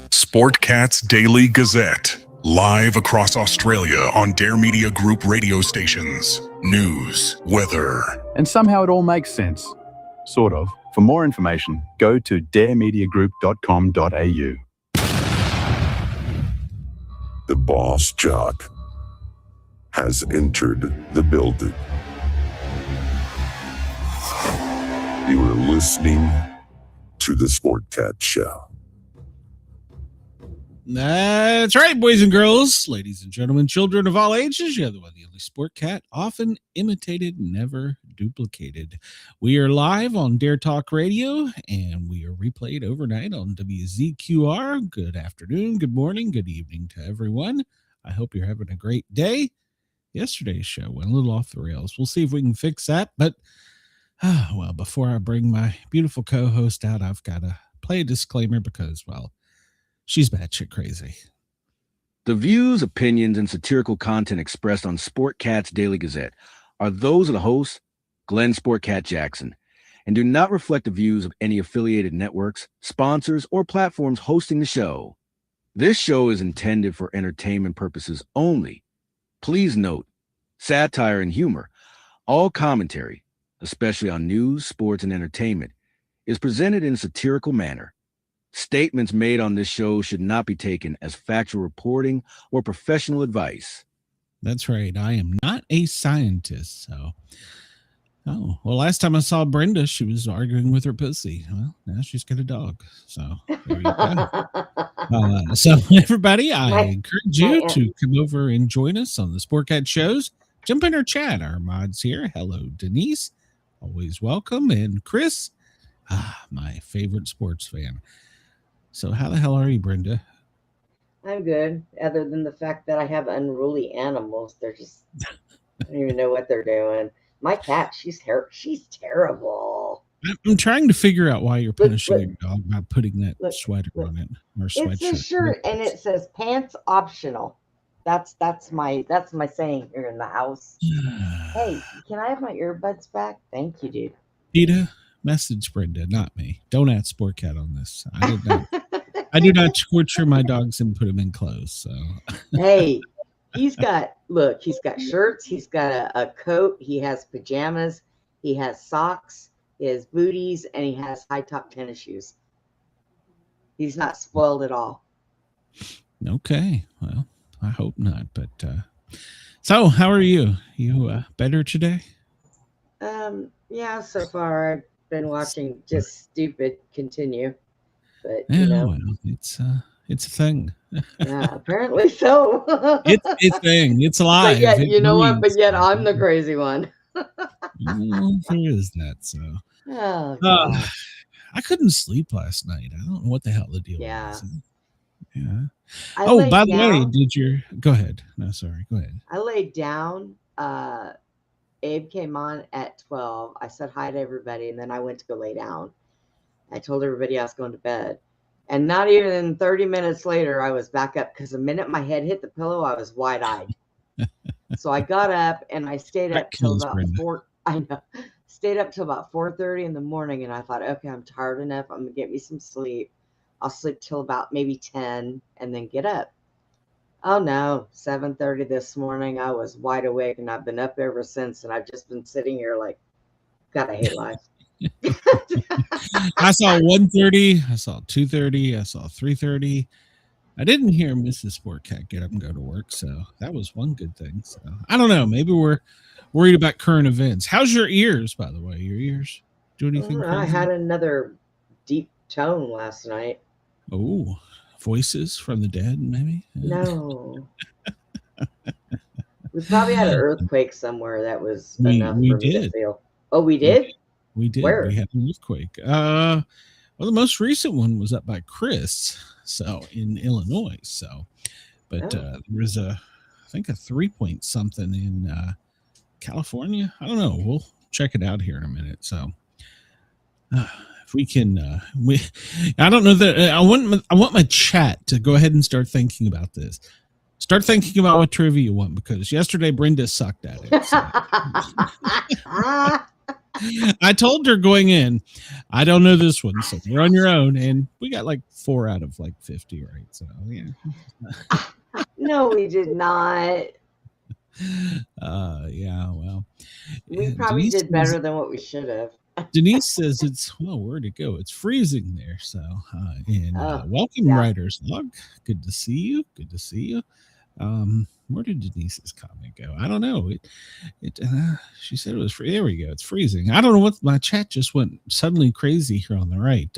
Sportcat's Daily Gazette. Live across Australia on Dare Media Group radio stations. News, weather. And somehow it all makes sense. Sort of. For more information, go to daremediagroup.com.au. The boss jock has entered the building. You are listening to the Sportcat Show. That's right, boys and girls, ladies and gentlemen, children of all ages. You're the one, the only Sportcat, often imitated, never duplicated. We are live on Dare Talk Radio, and we are replayed overnight on WZQR. Good afternoon, good morning, good evening to everyone. I hope you're having a great day. Yesterday's show went a little off the rails. We'll see if we can fix that. But, well, before I bring my beautiful co-host out, I've got to play a disclaimer because, well, she's batshit crazy. The views, opinions, and satirical content expressed on Sportcat's Daily Gazette are those of the host, Glenn Sportcat Jackson, and do not reflect the views of any affiliated networks, sponsors, or platforms hosting the show. This show is intended for entertainment purposes only. Please note, satire and humor, all commentary, especially on news, sports, and entertainment, is presented in a satirical manner. Statements made on this show should not be taken as factual reporting or professional advice. That's right. I am not a scientist. So, well, last time I saw Brenda, she was arguing with her pussy. Well, now she's got a dog. So, there you go. So everybody, I encourage you to come over and join us on the Sportcat shows. Jump in our chat. Our mods here. Hello, Denise. Always welcome. And Chris, my favorite sports fan. So how the hell are you, Brenda? I'm good, other than the fact that I have unruly animals. They're just, I don't even know what they're doing. My cat, she's terrible. I'm trying to figure out why you're punishing your dog by putting that sweater on it. Or sweatshirt. It's a shirt, and it says pants optional. That's my saying here in the house. Hey, can I have my earbuds back? Thank you, dude. Peter, message Brenda, not me. Don't add Sportcat on this. I do not torture my dogs and put them in clothes. So hey, he's got shirts, he's got a coat, he has pajamas, he has socks, he has booties, and he has high top tennis shoes. He's not spoiled at all. Okay, well, I hope not. But so how are you? You better today? Yeah, so far I've been watching just stupid continue, but well, it's a thing. Yeah, apparently so. it's a thing. It's alive. But yet, you know what? But yet I'm the crazy one. Well, there is that. So, I couldn't sleep last night. I don't know what the hell the deal was. Yeah. By the way, go ahead. No, sorry. Go ahead. I laid down. Abe came on at 12. I said hi to everybody, and then I went to go lay down. I told everybody I was going to bed. And not even 30 minutes later, I was back up because the minute my head hit the pillow, I was wide-eyed. So I got up, and I stayed up till about 4:30 in the morning, and I thought, okay, I'm tired enough. I'm going to get me some sleep. I'll sleep till about maybe 10 and then get up. Oh no, 7:30 this morning. I was wide awake, and I've been up ever since, and I've just been sitting here like, God, I hate life. I saw 1:30, I saw 2:30, I saw 3:30. I didn't hear Mrs. Sportcat get up and go to work, so that was one good thing. So I don't know, maybe we're worried about current events. How's your ears, by the way? Your ears do anything? I had another deep tone last night. Oh, voices from the dead, maybe? No. We probably had an earthquake somewhere that was enough for me to feel. Oh, we did? We did. Where? We had an earthquake. Well, the most recent one was up by Chris, so in Illinois. So, but there was I think a 3-point something in California. I don't know. We'll check it out here in a minute. So, if we can, I don't know that I want my chat to go ahead and start thinking about this. Start thinking about what trivia you want, because yesterday Brenda sucked at it. So. I told her going in, I don't know this one, so you're on your own. And we got like 4 out of like 50, right? So, yeah. No, we did not. Yeah, well. We probably Denise did better than what we should have. Denise says it's, well, where'd it go? It's freezing there. So, welcome, yeah. Writer's Log. Good to see you. Good to see you. Where did Denise's comment go? I don't know. She said it was free. There we go. It's freezing. I don't know what, my chat just went suddenly crazy here on the right.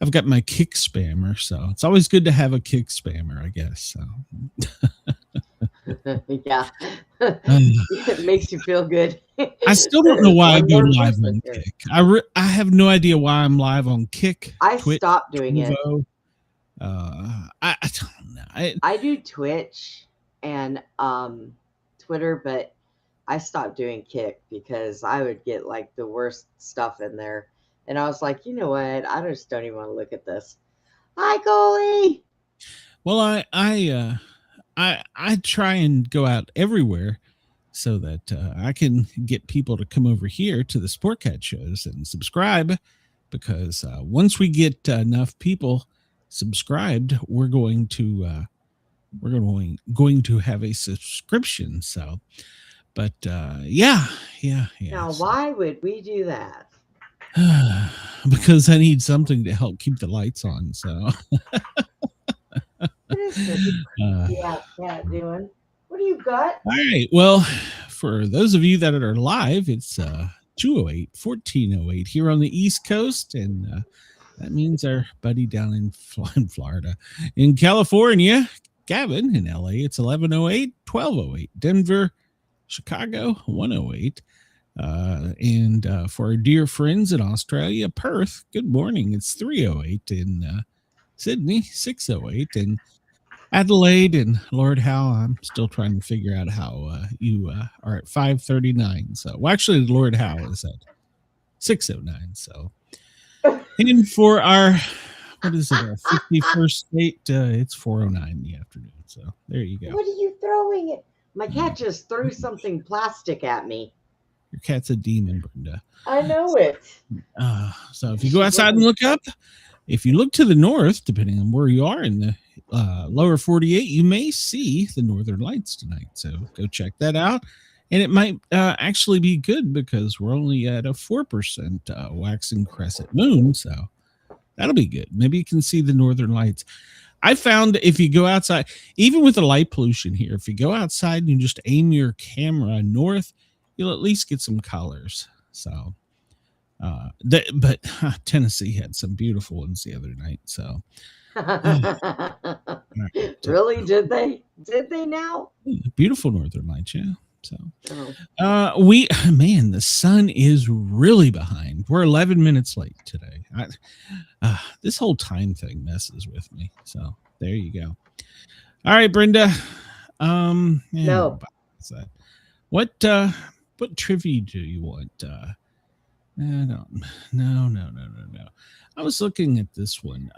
I've got my kick spammer, so it's always good to have a kick spammer, I guess. So. Yeah. It makes you feel good. I still don't know why I go live on Kick. I have no idea why I'm live on Kick. I Twitch, stopped doing it. I don't know. I do Twitch and Twitter, but I stopped doing Kick because I would get like the worst stuff in there. And I was like, you know what? I just don't even want to look at this. Hi, goalie. Well, I try and go out everywhere so that I can get people to come over here to the Sportcat shows and subscribe, because once we get enough people subscribed, we're going to have a subscription. So, but yeah. Now, why would we do that? Because I need something to help keep the lights on. So. What is this cat doing? What do you got? All right. Well, for those of you that are live, it's 208-1408 here on the East Coast, and that means our buddy down in Florida. In California, Gavin in LA, it's 1108-1208. Denver, Chicago, 108. And for our dear friends in Australia, Perth, good morning. It's 308. In Sydney, 608. And Adelaide and Lord Howe, I'm still trying to figure out how you are at 539. So, well, actually, Lord Howe is at 609. So, and for our, what is it, our 51st state, it's 409 in the afternoon. So, there you go. What are you throwing it? My cat just threw something plastic at me. Your cat's a demon, Brenda. I know it. So, if you go outside and look up, if you look to the north, depending on where you are in the lower 48, you may see the northern lights tonight. So go check that out. And it might actually be good because we're only at a 4% waxing crescent moon. So that'll be good. Maybe you can see the northern lights. I found if you go outside, even with the light pollution here, if you go outside and you just aim your camera north, you'll at least get some colors. So but Tennessee had some beautiful ones the other night. So really, did they now? Beautiful northern lights, yeah. So the sun is really behind. We're 11 minutes late today. This whole time thing messes with me. So there you go. All right, Brenda. No. What trivia do you want? No. I was looking at this one.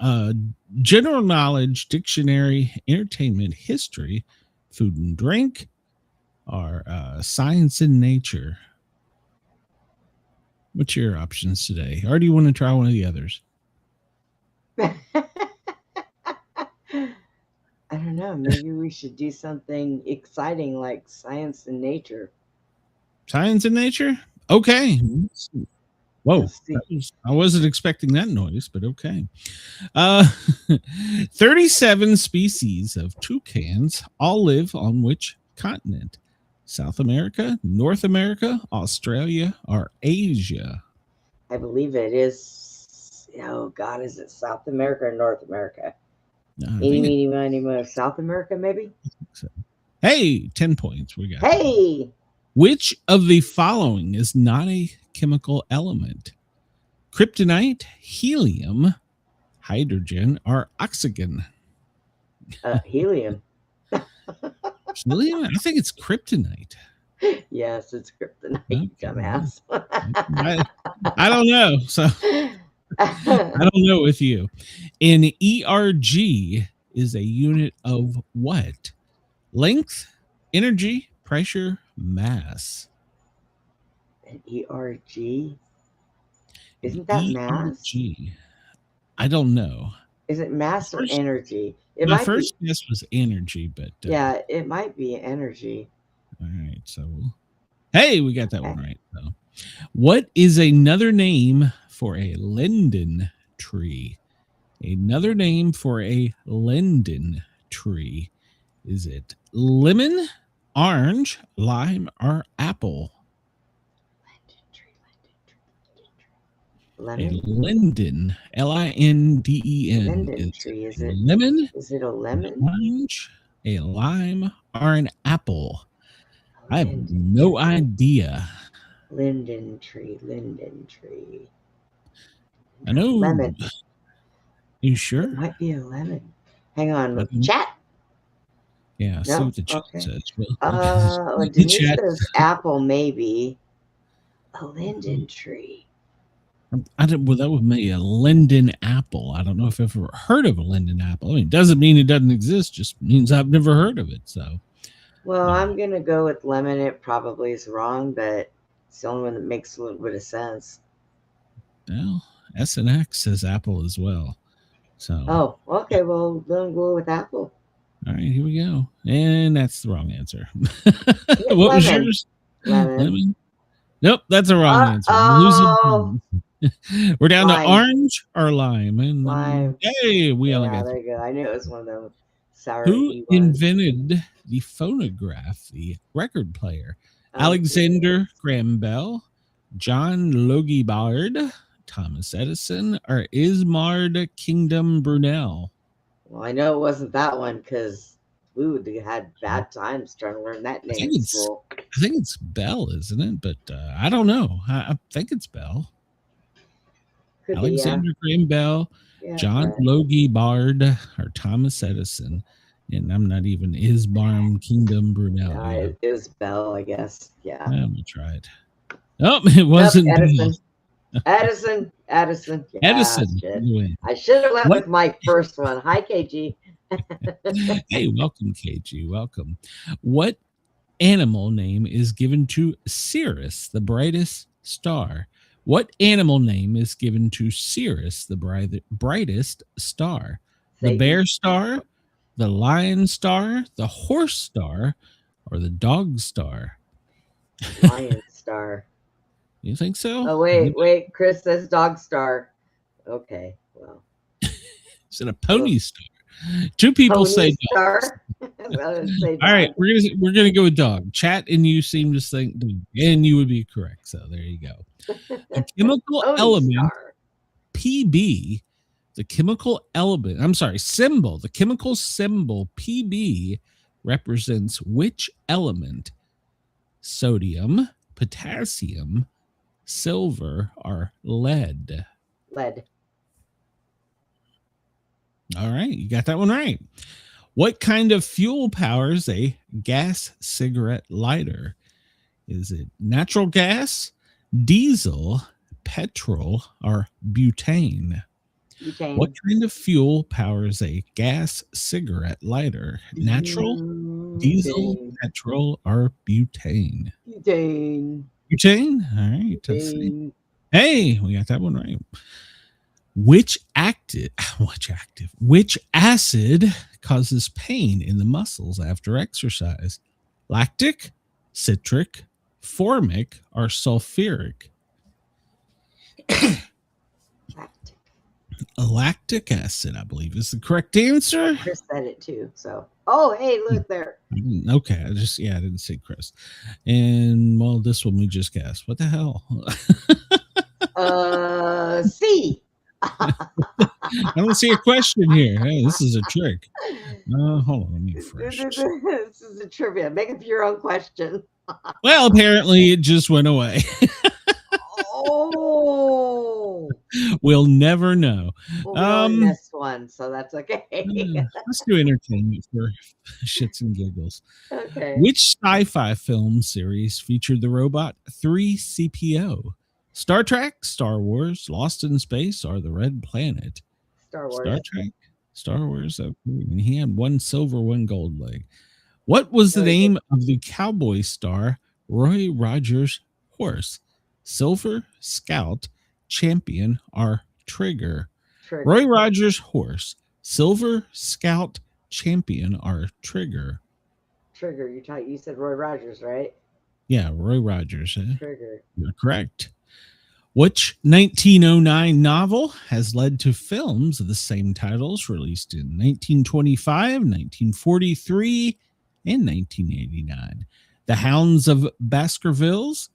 General knowledge, dictionary, entertainment, history, food and drink, or science and nature. What's your options today? Or do you want to try one of the others? I don't know. Maybe we should do something exciting like science and nature. Science and nature? Okay. Whoa, I wasn't expecting that noise, but okay. 37 species of toucans all live on which continent? South America, North America, Australia, or Asia? I believe it is. Oh, God, is it South America or North America? South America, maybe? So. Hey, 10 points. We got. Hey! Which of the following is not a chemical element? Kryptonite, helium, hydrogen, or oxygen? Helium. Helium? I think it's kryptonite. Yes, it's kryptonite, okay. Dumbass. I don't know. So I don't know with you. An ERG is a unit of what? Length, energy, pressure, mass. An ERG? Isn't that mass? ERG. I don't know. Is it mass or energy? It My might first guess was energy, but yeah, it might be energy. all right. So, hey, we got that one right. So, what is another name for a linden tree? Another name for a linden tree. Is it lemon, orange, lime, or apple? Lemon? A linden, L-I-N-D-E-N. Linden tree. Is it lemon? Is it a lemon? Orange, a lime, or an apple? A I have linden no tree. idea. Linden tree. Linden tree. I know. Lemon. You It sure? might be a lemon. Hang on. Mhm. Chat. Yeah, see No? what the chat Okay. says. Well, The Denise chat. says apple, maybe. A linden tree. Well, that would be a linden apple. I don't know if I've ever heard of a linden apple. I mean, it doesn't mean it doesn't exist, just means I've never heard of it. So, Well, I'm going to go with lemon. It probably is wrong, but it's the only one that makes a little bit of sense. well, SNX says apple as well. So, Oh, okay. Well, then go with apple. all right, here we go. And that's the wrong answer. What was lemon. yours? Lemon. Nope, that's a wrong answer. Oh. We're down Lime. to orange or lime. And Lime. hey, we only Yeah, got there you go. I knew it was one of those sour. who invented the phonograph, the record player? Alexander Graham Bell, John Logie Bard, Thomas Edison, or Ismard Kingdom Brunel? Well, I know it wasn't that one because we would have had bad times trying to learn that name in school. I think it's Bell, isn't it? But I don't know. I think it's Bell. Could Alexander Graham Bell, be, yeah. John Logie Bard, or Thomas Edison. And I'm not even Isbarm Kingdom Brunel. Yeah, it was Bell, I guess. Yeah. I'm going to try it. Oh, it wasn't Edison. Bell. Edison. Yeah, Edison. shit. I should have went with my first one. Hi, KG. Hey, welcome, KG. Welcome. What animal name is given to Sirius, the brightest star? What animal name is given to Sirius, the brightest star? The bear star, the lion star, the horse star, or the dog star? Lion star. You think so? Oh, wait. Chris says dog star. Okay, well. Is it a pony star? Two people pony say star. All right, we're gonna go with dog. Chat and you seem to think, and you would be correct. So there you go. The chemical element PB, the chemical element. I'm sorry, symbol. The chemical symbol PB represents which element? Sodium, potassium, silver, or lead? Lead. All right, you got that one right. What kind of fuel powers a gas cigarette lighter? Is it natural gas, diesel, petrol, or butane? Butane. What kind of fuel powers a gas cigarette lighter? Natural, diesel, petrol, or butane? Butane. Butane? All right. Let's see. Hey, we got that one right. Which acid causes pain in the muscles after exercise? Lactic, citric, formic, or sulfuric? Lactic acid, I believe, is the correct answer. Chris said it too. So, oh, hey, look there. Okay, I didn't see Chris. And well, this one we just guessed. What the hell? C. I don't see a question here. Hey, this is a trick. Hold on, let me refresh. This is a trivia. Make up your own question. Well, apparently it just went away. Oh, we'll never know. Well, we missed one, so that's okay. Let's do entertainment for shits and giggles. Okay. Which sci-fi film series featured the robot 3CPO? Star Trek, Star Wars, Lost in Space, or The Red Planet? Star Wars. Star Trek, Star Wars. Okay. And he had one silver, one gold leg. What was the name of the cowboy star Roy Rogers' horse? Silver Scout Champion are Trigger. Trigger. Roy Rogers' horse, Silver Scout Champion are Trigger. Trigger. You said Roy Rogers, right? Yeah, Roy Rogers. Trigger. You're correct. Which 1909 novel has led to films of the same titles released in 1925, 1943, and 1989? The Hounds of Baskervilles,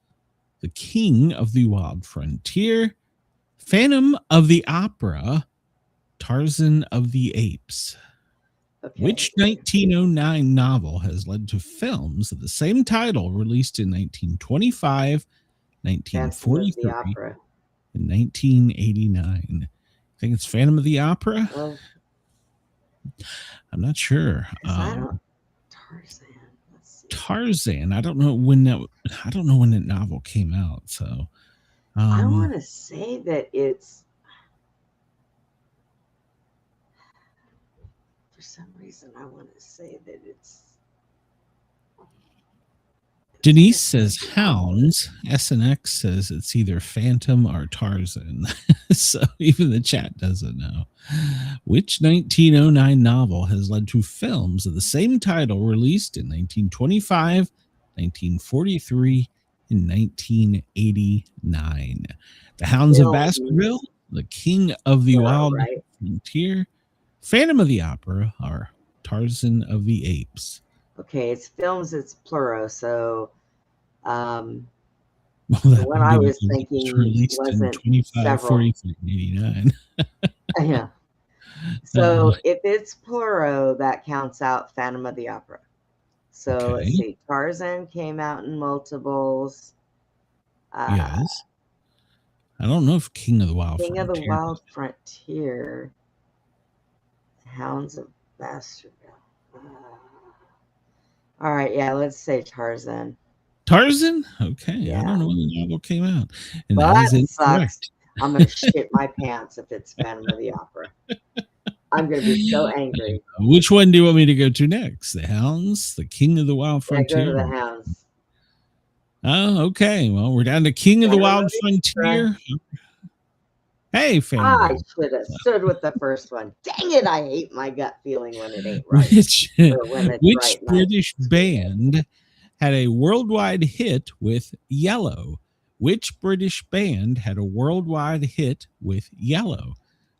The King of the Wild Frontier, Phantom of the Opera, Tarzan of the Apes. Okay. Which 1909 novel has led to films of the same title released in 1925, 1943, and 1989? I think it's Phantom of the Opera. Well, I'm not sure. Tarzan. Let's see. Tarzan. I don't know when that novel came out. So I want to say that it's. For some reason, I want to say that it's. Denise says Hounds. SNX says it's either Phantom or Tarzan. So even the chat doesn't know. Which 1909 novel has led to films of the same title released in 1925, 1943, and 1989? The Hounds of Baskerville, The King of the Wild Frontier, Phantom of the Opera, or Tarzan of the Apes. Okay, it's films, it's plural, so Well, the one I was thinking released wasn't in 25, several. 43, 89. Yeah. So if it's plural, that counts out Phantom of the Opera. So let's see. Tarzan came out in multiples. Yes. I don't know if King of the Wild King Frontier. of the Wild Frontier. Hounds of Baskerville. All right, yeah, let's say Tarzan. Tarzan? Okay, Yeah. I don't know when the novel came out. And Well, that that is sucks. incorrect. I'm going to shit my pants if it's Phantom of the Opera. I'm going to be so angry. Which one do you want me to go to next? The Hounds, The King of the Wild Yeah, Frontier? go to the Hounds. Oh, okay. Well, we're down to King of the Wild Frontier. Hey, family. I should have stood with the first one. Dang it, I hate my gut feeling when it ain't right. Which right, British band had a worldwide hit with Yellow? Which British band had a worldwide hit with Yellow?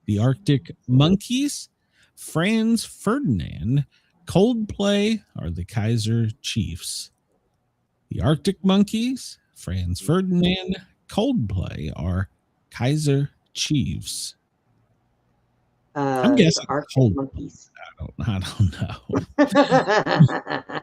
The Arctic Monkeys, Franz Ferdinand, Coldplay, or the Kaiser Chiefs? The Arctic Monkeys, Franz Ferdinand, Coldplay, or Kaiser Chiefs? I'm guessing Arctic Monkeys. I don't know. The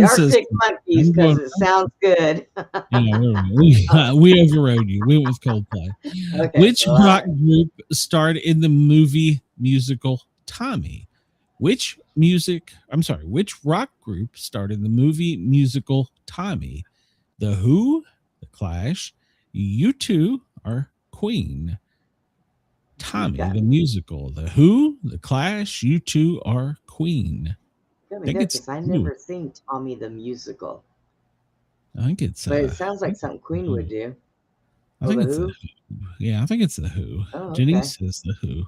Arctic Monkeys, because it sounds good. Yeah, we overrode you. We went with Coldplay. Okay, Which rock group starred in the movie musical Tommy? Which rock group starred in the movie musical Tommy? The Who, The Clash, U2, or Queen? Tommy, the musical. The Who, The Clash, U2, or Queen? I think I've never seen Tommy the musical. I think it's. But it sounds like something Queen would do. I think it's the Who. Yeah, I think it's the Who. Oh, okay. Denise says the Who.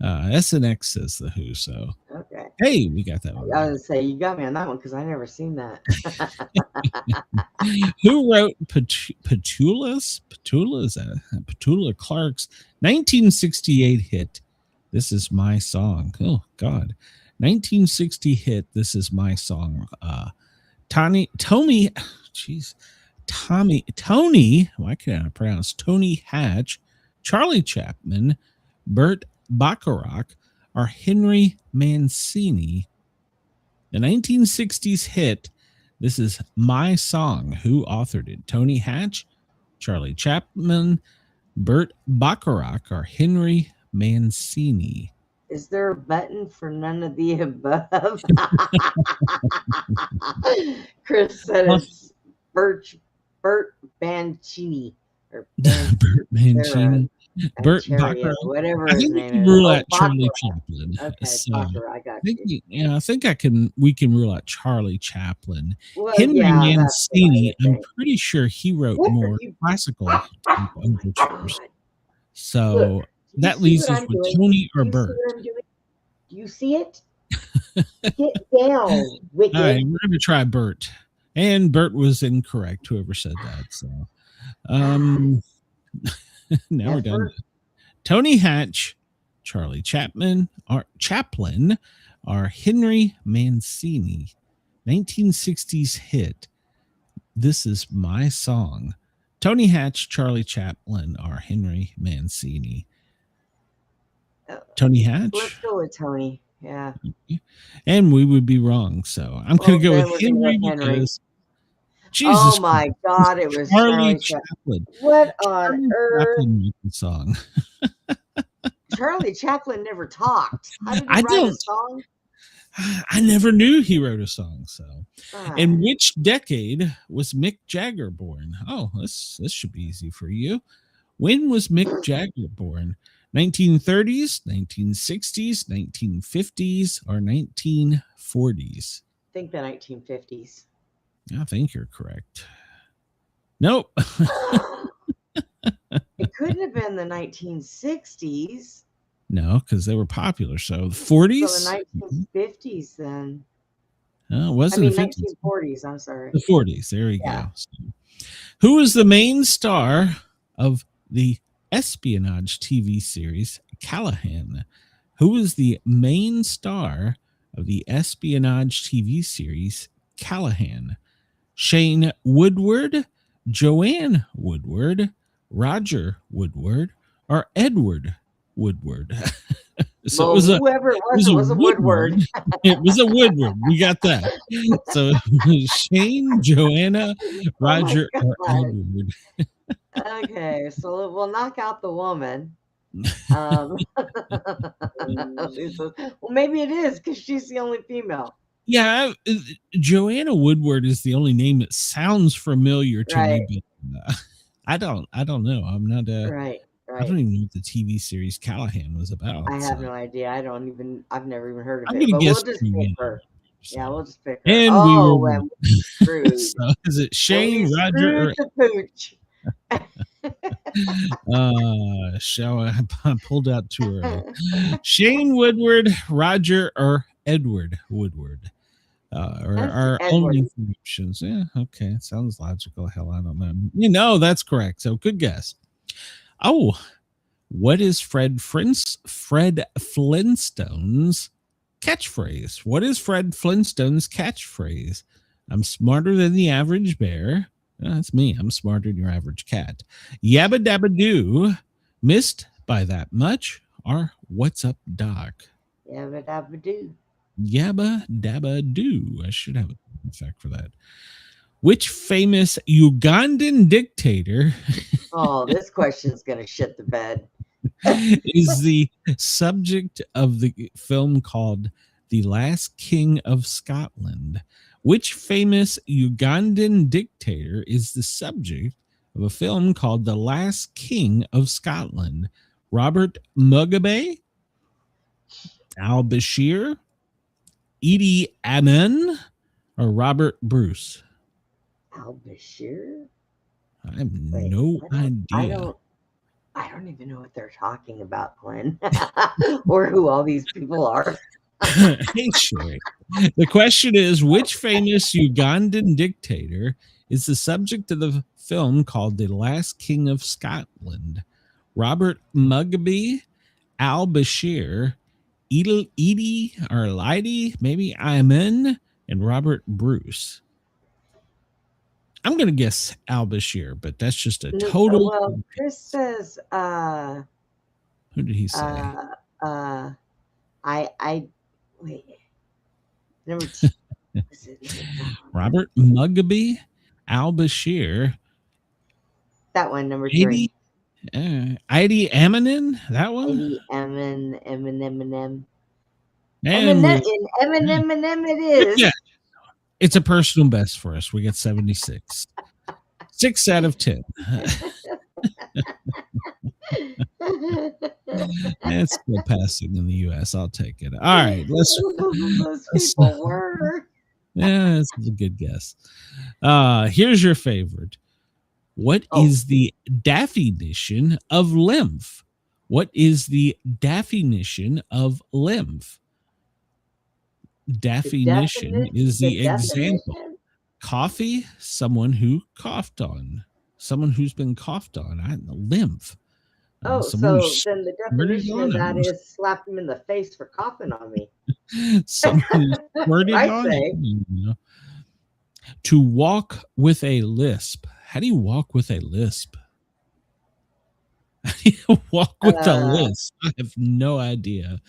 SNX says the Who. So okay. Hey, we got that one. I was gonna say you got me on that one because I never seen that. Who wrote Petula Clark's 1968 hit "This Is My Song"? Oh God, 1960 hit "This Is My Song." Tony. Why can't I pronounce Tony Hatch, Charlie Chaplin, Burt Bacharach, or Henry Mancini? The 1960s hit "This Is My Song." Who authored it? Tony Hatch, Charlie Chaplin, Burt Bacharach, or Henry Mancini? Is there a button for none of the above? Chris said it's Burt Mancini. Burt Mancini. Burt Ontario, Bacharach. whatever I his think we name can is. rule Oh, out Charlie Baccarat. Chaplin. Okay, So, Baccarat, I got I think you. we can rule out Charlie Chaplin. Well, Henry yeah, that's what I Mancini, would I'm think. pretty sure he wrote What are more you? classical Oh my overtures. God! So Look, do you that see leaves what us I'm with doing? Tony Do or you see Bert. what I'm doing? Do you see it? Get down, All wicked. right, we're going to try Bert. And Bert was incorrect, whoever said that. So now we're down Effort. to Tony Hatch, Charlie Chaplin, or Henry Mancini. 1960s hit. This is my song. Tony Hatch, Charlie Chaplin, or Henry Mancini. Tony Hatch. Let's go with Tony. Yeah. And we would be wrong. So I'm going to go then with we're gonna Henry go Henry. because Jesus Oh my Christ, God! It was Charlie Charlie Chaplin. Chaplin. What Charlie on earth? Chaplin wrote the song. Charlie Chaplin never talked. How did he I write a don't- song? I never knew he wrote a song. So, Ah, in which decade was Mick Jagger born? Oh, this should be easy for you. When was Mick Jagger born? 1930s, 1960s, 1950s, or 1940s? I think the 1950s. I think you're correct. Nope. It couldn't have been the 1960s. No, because they were popular. So the 40s? So the 1950s then. No, it wasn't the 50s. 1940s. I'm sorry. The 40s. There we Yeah. go. So, who is the main star of the espionage TV series Callahan? Who is the main star of the espionage TV series Callahan? Shane Woodward, Joanne Woodward, Roger Woodward, or Edward Woodward? So Well, it was a whoever it was a Woodward. It was a Woodward. We got that. So Shane, Joanna, Roger, or God. Edward. Okay, so we'll knock out the woman. Well, maybe it is because she's the only female. Yeah, Joanna Woodward is the only name that sounds familiar to Right. me. But I don't know. I'm not Right. I don't even know what the TV series Callahan was about. I have so. no idea. I've never even heard of I'm it. gonna But guess we'll just Joanna. pick her. Yeah, we'll just pick her. And oh, we were and we screwed. So is it Shane, We Roger, or screwed the pooch. I pulled out too early. Shane Woodward, Roger, or Edward Woodward? Or That's our Edward. only options. Yeah, okay. Sounds logical. Hell, I don't know. That's correct. So good guess. Oh, what is Fred Flintstone's catchphrase? What is Fred Flintstone's catchphrase? I'm smarter than the average bear. That's me. I'm smarter than your average cat. Yabba dabba doo. Missed by that much. Or what's up, Doc? Yabba dabba doo. Yabba dabba doo. I should have an effect for that. Which famous Ugandan dictator Oh, this question's gonna shit the bed. is the subject of the film called The Last King of Scotland? Which famous Ugandan dictator is the subject of a film called The Last King of Scotland? Robert Mugabe, al-Bashir, Idi Amin, or Robert Bruce? Al-Bashir? I have Wait, no I idea. don't even know what they're talking about, Glenn, or who all these people are. Hey, Sherry. The question is, which famous Ugandan dictator is the subject of the film called The Last King of Scotland? Robert Mugabe, al-Bashir, Idi or Lidi, maybe Amin, and Robert Bruce. I'm going to guess al-Bashir, but that's just a total. Well, Chris says, who did he say? Wait. Number two. Is it Robert Mugabe, al-Bashir. that one, number three. Idi Amin, that one? Idi Amin, Eminem. And Eminem it is. yeah, it's a personal best for us. We got 76. 6 out of 10. It's still passing in the U.S. I'll take it. All right, Those people were. Yeah, that's a good guess. Here's your favorite. What Oh. is the definition of lymph? What is the definition of lymph? Definition is the example. definition? Coffee, someone who coughed on. Someone who's been coughed on. I don't know, lymph. Oh, Someone so who then the squirted definition on of that him. is slap him in the face for coughing on me. Someone who squirted I on say. him, you know. To walk with a lisp. How do you walk with a lisp? How do you walk with a lisp? I have no idea.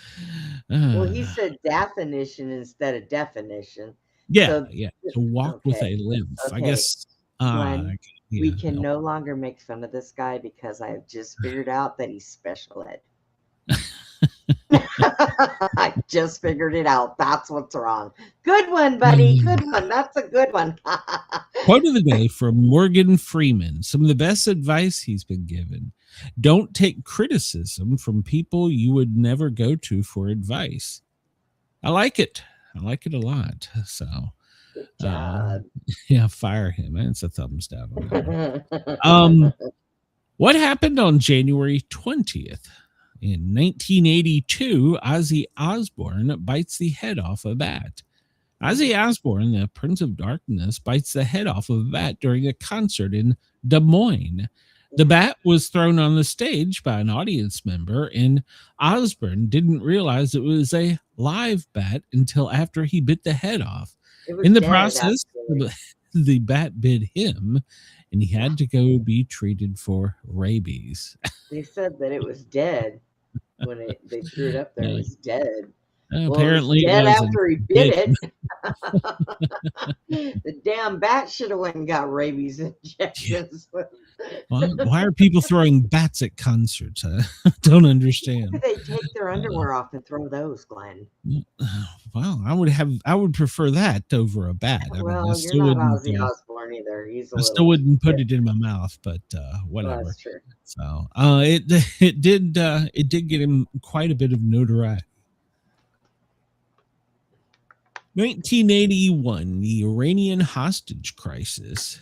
Well, he said definition instead of definition. Yeah, So, yeah. To walk with okay, a lymph. I okay. guess. Glenn, we yeah, can no. no longer make fun of this guy because I have just figured out that he's special ed. I just figured it out. That's what's wrong. Good one, buddy. Good one. That's a good one. Quote of the day from Morgan Freeman. Some of the best advice he's been given. Don't take criticism from people you would never go to for advice. I like it. I like it a lot. So, Good job. Yeah, fire him. It's a thumbs down on that. What happened on January 20th? In 1982, Ozzy Osbourne bites the head off a bat. Ozzy Osbourne, the Prince of Darkness, bites the head off of a bat during a concert in Des Moines. The bat was thrown on the stage by an audience member, and Osbourne didn't realize it was a live bat until after he bit the head off. In the process, the bat bit him, and he had to go be treated for rabies. They said that it was dead when they threw it up there. It was dead. Apparently, it was dead after he bit it. The damn bat should have went and got rabies injections. Why are people throwing bats at concerts? I don't understand. They take their underwear off and throw those, Glenn. Well, I would prefer that over a bat. Well, you're not Ozzy Osbourne either. I still wouldn't put it in my mouth, but whatever. Well, that's true. So it did get him quite a bit of notoriety. 1981, the Iranian hostage crisis.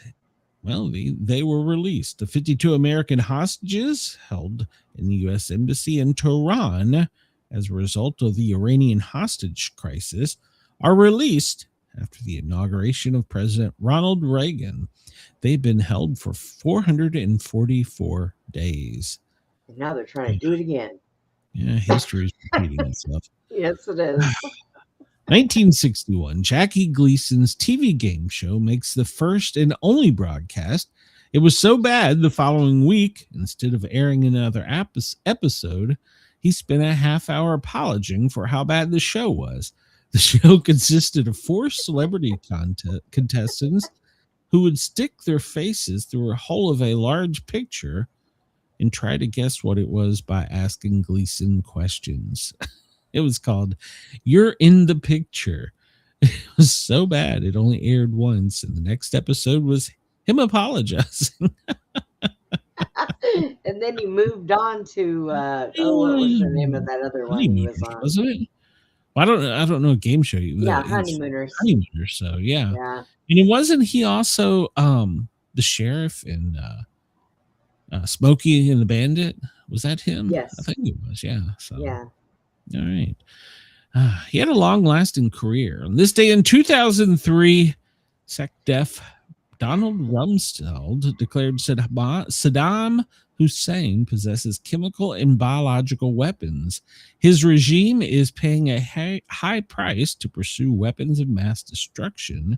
Well, they were released. The 52 American hostages held in the U.S. Embassy in Tehran as a result of the Iranian hostage crisis are released after the inauguration of President Ronald Reagan. They've been held for 444 days. And now they're trying to do it again. Yeah, history is repeating itself. Yes, it is. 1961, Jackie Gleason's TV game show makes the first and only broadcast. It was so bad the following week, instead of airing another episode, he spent a half-hour apologizing for how bad the show was. The show consisted of 4 celebrity contestants who would stick their faces through a hole of a large picture and try to guess what it was by asking Gleason questions. It was called You're in the Picture. It was so bad it only aired once, and the next episode was him apologizing. And then he moved on to what was the name of that other one he was on? Wasn't it? Well, I don't know a game show. Yeah, Honeymooners. Honeymooners, so yeah. And wasn't he also the sheriff in Smokey and the Bandit? Was that him? Yes. I think it was, yeah. So yeah. All right. He had a long-lasting career. On this day in 2003, SecDef Donald Rumsfeld declared Saddam Hussein possesses chemical and biological weapons. His regime is paying a high price to pursue weapons of mass destruction,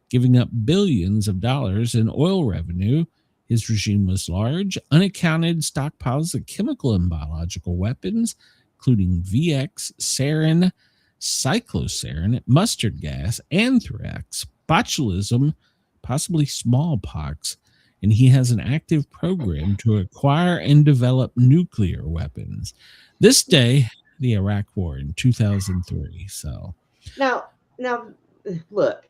giving up billions of dollars in oil revenue. His regime was large, unaccounted stockpiles of chemical and biological weapons, including VX, sarin, cyclosarin, mustard gas, anthrax, botulism, possibly smallpox, and he has an active program to acquire and develop nuclear weapons. This day, the Iraq War in 2003. So now, look,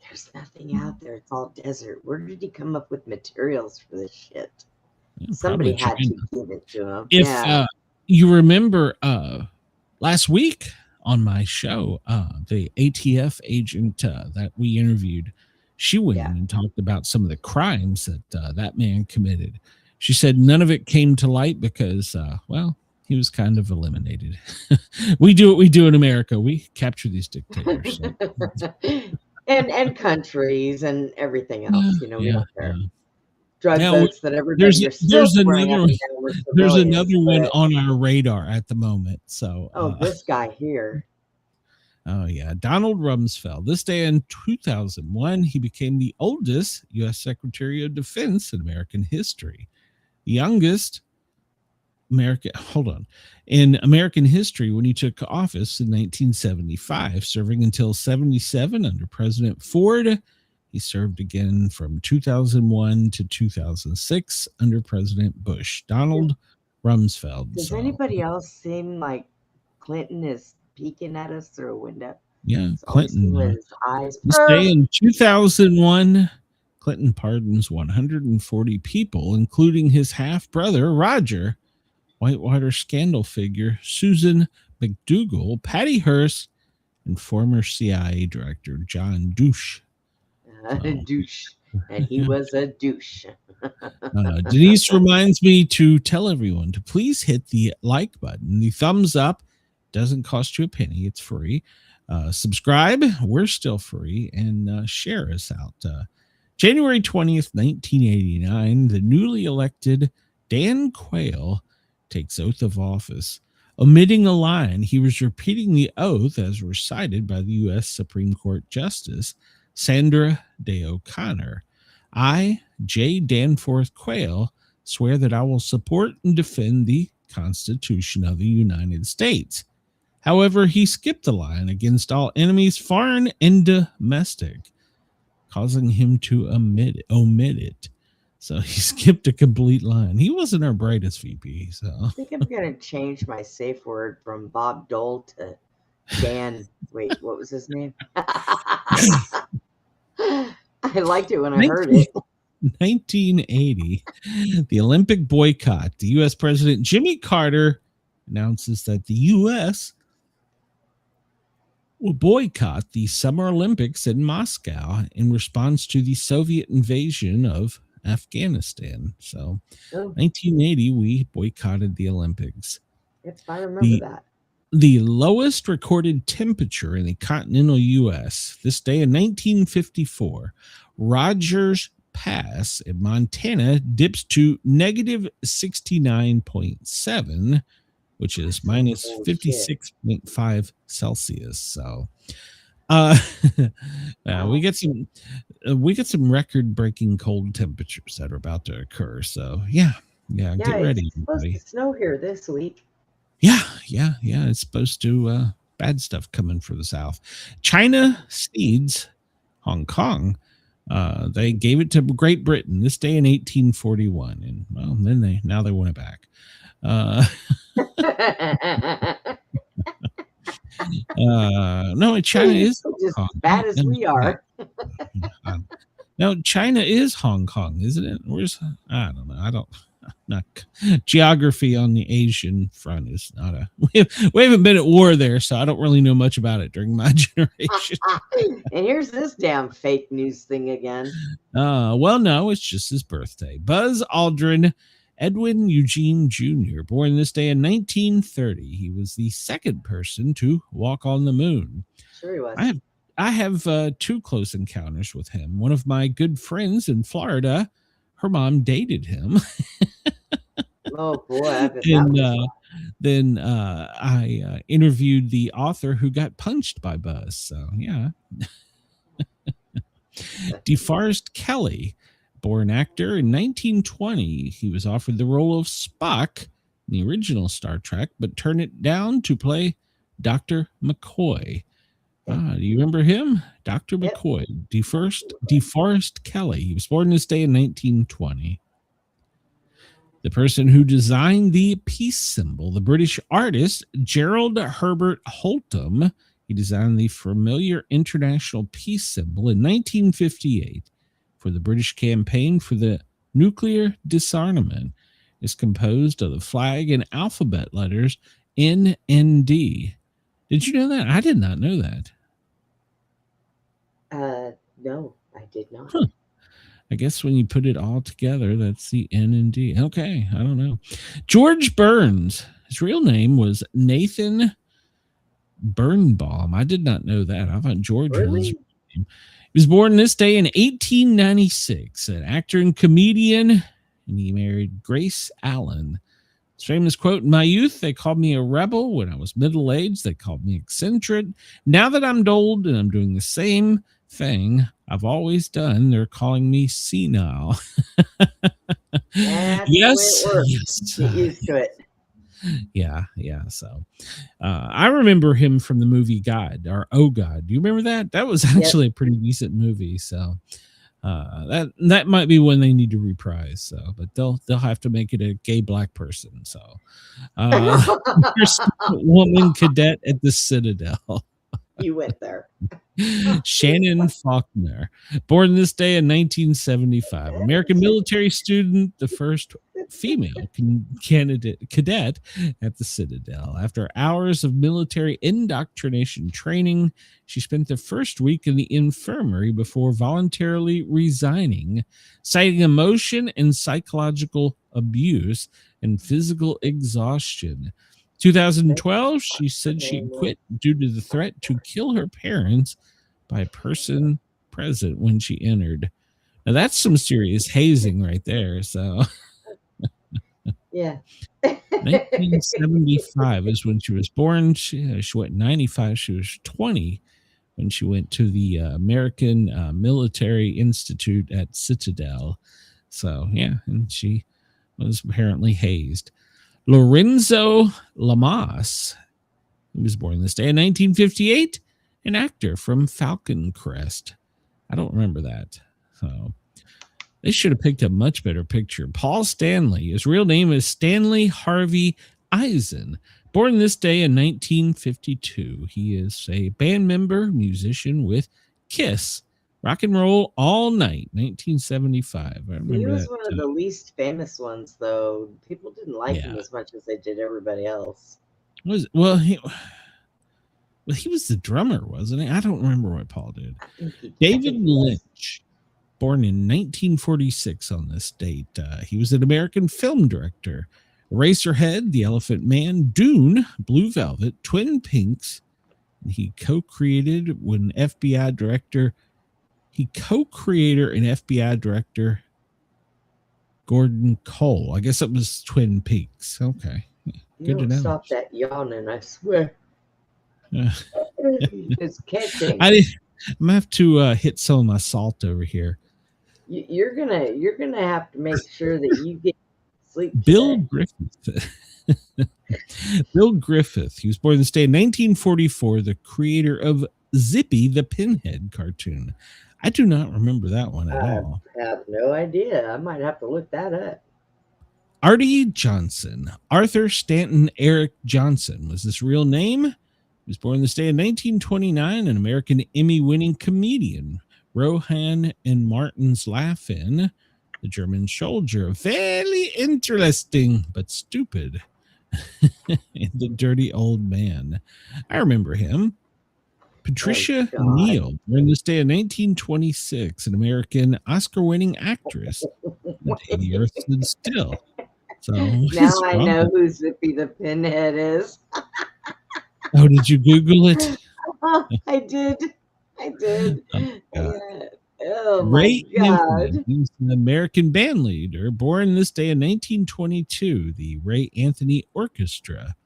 there's nothing out there. It's all desert. Where did he come up with materials for this shit? Somebody Probably had China. to give it to him. If Yeah. you remember last week on my show, the ATF agent that we interviewed, she went in and talked about some of the crimes that that man committed. She said none of it came to light because, well, he was kind of eliminated. We do what we do in America. We capture these dictators. So. and countries and everything else. You know, we don't care. Drug Now, boats that everybody are still swearing up and down were there's civilians, another one but- on our radar at the moment. So, this guy here. Oh, yeah. Donald Rumsfeld. This day in 2001, he became the oldest U.S. Secretary of Defense in American history. The youngest in American history when he took office in 1975, serving until 77 under President Ford. He served again from 2001 to 2006 under President Bush. Donald Rumsfeld. Does anybody else seem like Clinton is peeking at us through a window? Yeah, It's always Clinton. with his eyes. This day in 2001, Clinton pardons 140 people, including his half-brother, Roger, Whitewater scandal figure, Susan McDougal, Patty Hearst, and former CIA Director John Douche. Douche. And he was a douche. Denise reminds me to tell everyone to please hit the like button. The thumbs up doesn't cost you a penny. It's free. Subscribe. We're still free. And share us out. January 20th, 1989, the newly elected Dan Quayle takes oath of office. Omitting a line, he was repeating the oath as recited by the U.S. Supreme Court Justice Sandra Day O'Connor. I, J. Danforth Quayle, swear that I will support and defend the Constitution of the United States. However, he skipped the line against all enemies, foreign and domestic, causing him to omit it. So he skipped a complete line. He wasn't our brightest VP. So I think I'm going to change my safe word from Bob Dole to Dan. Wait, what was his name? I liked it when I heard it. 1980, the Olympic boycott. The U.S. President Jimmy Carter announces that the U.S. will boycott the Summer Olympics in Moscow in response to the Soviet invasion of Afghanistan. So, 1980, we boycotted the Olympics. Yep, I remember that. The lowest recorded temperature in the continental U.S. this day in 1954, Rogers Pass in Montana dips to negative 69.7, which is minus 56.5 Celsius. So, we get some record-breaking cold temperatures that are about to occur. So, get ready. It's supposed to snow here this week. Yeah. It's supposed to bad stuff coming for the South. China cedes Hong Kong. They gave it to Great Britain this day in 1841, and well, then they want it back. No, China is just as bad as we are. No, China is Hong Kong, isn't it? I don't know. Not geography on the Asian front is not we haven't been at war there, so I don't really know much about it during my generation. And here's this damn fake news thing again. Well, no, it's just his birthday. Buzz Aldrin Edwin Eugene Jr., born this day in 1930. He was the second person to walk on the moon. Sure he was. I have two close encounters with him. One of my good friends in Florida, her mom dated him. Oh boy! Then I interviewed the author who got punched by Buzz. So yeah. DeForest Kelley, born actor in 1920, he was offered the role of Spock in the original Star Trek, but turned it down to play Dr. McCoy. Do you remember him? Dr. McCoy, DeForest Kelley. He was born this day in 1920. The person who designed the peace symbol, the British artist Gerald Herbert Holtham. He designed the familiar international peace symbol in 1958 for the British campaign for the nuclear disarmament. is composed of the flag and alphabet letters N and D. Did you know that? I did not know that. No, I did not. Huh. I guess when you put it all together, that's the N and D. Okay, I don't know. George Burns. His real name was Nathan Birnbaum. I did not know that. I thought George was his real name. He was born this day in 1896, an actor and comedian, and he married Grace Allen. His famous quote, "In my youth, they called me a rebel. When I was middle-aged, they called me eccentric. Now that I'm old and I'm doing the same thing I've always done, they're calling me senile." That's Yes, the way it works. yes. Get used to it. Yeah. So I remember him from the movie God, or Oh God. Do you remember that? That was actually a pretty decent movie. So that might be one they need to reprise. So, but they'll have to make it a gay black person. So woman cadet at the Citadel. You went there. Shannon Faulkner, born this day in 1975, American military student, the first female cadet at the Citadel. After hours of military indoctrination training, she spent the first week in the infirmary before voluntarily resigning, citing emotion and psychological abuse and physical exhaustion. 2012, she said she quit due to the threat to kill her parents by a person present when she entered. Now that's some serious hazing right there. So Yeah. 1975 is when she was born. She went 95. She was 20 when she went to the American Military Institute at Citadel. So yeah, and she was apparently hazed. Lorenzo Lamas, he was born this day in 1958, an actor from Falcon Crest. I don't remember that. So they should have picked a much better picture. Paul Stanley, his real name is Stanley Harvey Eisen, born this day in 1952. He is a band member, musician with Kiss. Rock and Roll All Night, 1975. I remember He was that one of the least famous ones, though. People didn't like him as much as they did everybody else. He was the drummer, wasn't he? I don't remember what Paul did. David Lynch, born in 1946 on this date. He was an American film director. Eraserhead, The Elephant Man, Dune, Blue Velvet, Twin Peaks. And he co-creator and FBI director Gordon Cole. I guess it was Twin Peaks. Okay. Good to know. Stop that yawning, I swear. It's catching. I'm gonna have to hit some of my salt over here. You're gonna have to make sure that you get sleep. Bill Griffith. Bill Griffith. He was born this day in 1944, the creator of Zippy the Pinhead cartoon. I do not remember that one at all. I have no idea. I might have to look that up. Artie Johnson. Arthur Stanton Eric Johnson was his real name. He was born this day in 1929, an American Emmy-winning comedian. Rohan and Martin's Laugh-In, the German soldier, very interesting but stupid, and the dirty old man. I remember him. Patricia Neal, born this day in 1926, an American Oscar-winning actress. The day the Earth stood still. So now I know who Zippy the Pinhead is. Oh, did you Google it? I did. Oh Ray my God. Anthony, he's an American band leader, born this day in 1922, the Ray Anthony Orchestra.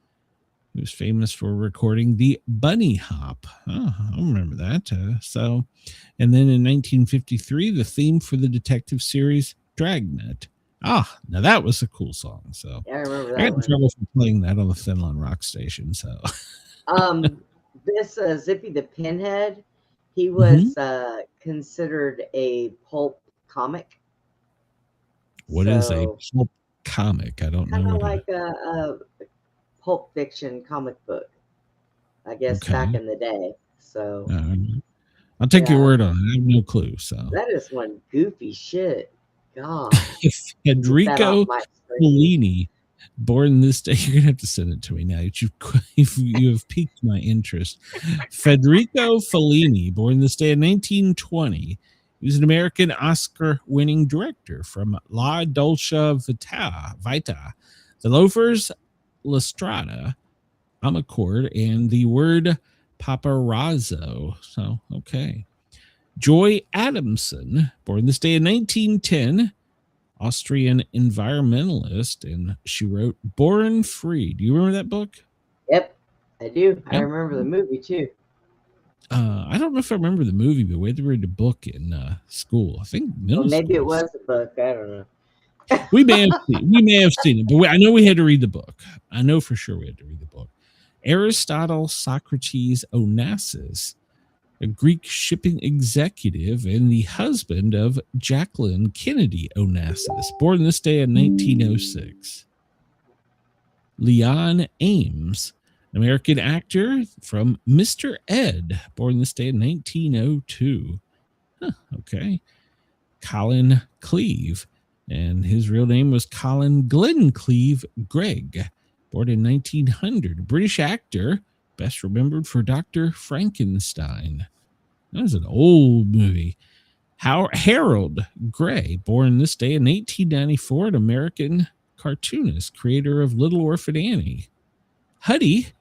He was famous for recording the Bunny Hop. Oh, I remember that. And then in 1953, the theme for the detective series Dragnet. Now that was a cool song. So yeah, I remember that. I got in trouble for playing that on the Finland rock station. So, this Zippy the Pinhead, he was considered a pulp comic. What is a pulp comic? I don't know. Kind of like a Pulp Fiction comic book, I guess, back in the day. So I'll take your word on it. I have no clue. So that is one goofy shit. God. Get that Federico off my screen. Fellini, born this day. You're gonna have to send it to me now. You have piqued my interest. Federico Fellini, born this day in 1920. He was an American Oscar-winning director from La Dolce Vita, The Loafers, La Strada, Amarcord, and The Word Paparazzo. So, okay. Joy Adamson, born this day in 1910, Austrian environmentalist, and she wrote Born Free. Do you remember that book? Yep, I do. Yep. I remember the movie too. I don't know if I remember the movie, but we had to read the book in school. I think middle Well, maybe school. it was a book. I don't know. We may have seen it, but I know we had to read the book. I know for sure we had to read the book. Aristotle Socrates Onassis, a Greek shipping executive and the husband of Jacqueline Kennedy Onassis, born this day in 1906. Leon Ames, an American actor from Mr. Ed, born this day in 1902. Okay. Colin Cleave, and his real name was Colin Glenn Cleave Gregg, born in 1900. British actor, best remembered for Dr. Frankenstein. That was an old movie. Harold Gray, born this day in 1894, an American cartoonist, creator of Little Orphan Annie. Huddy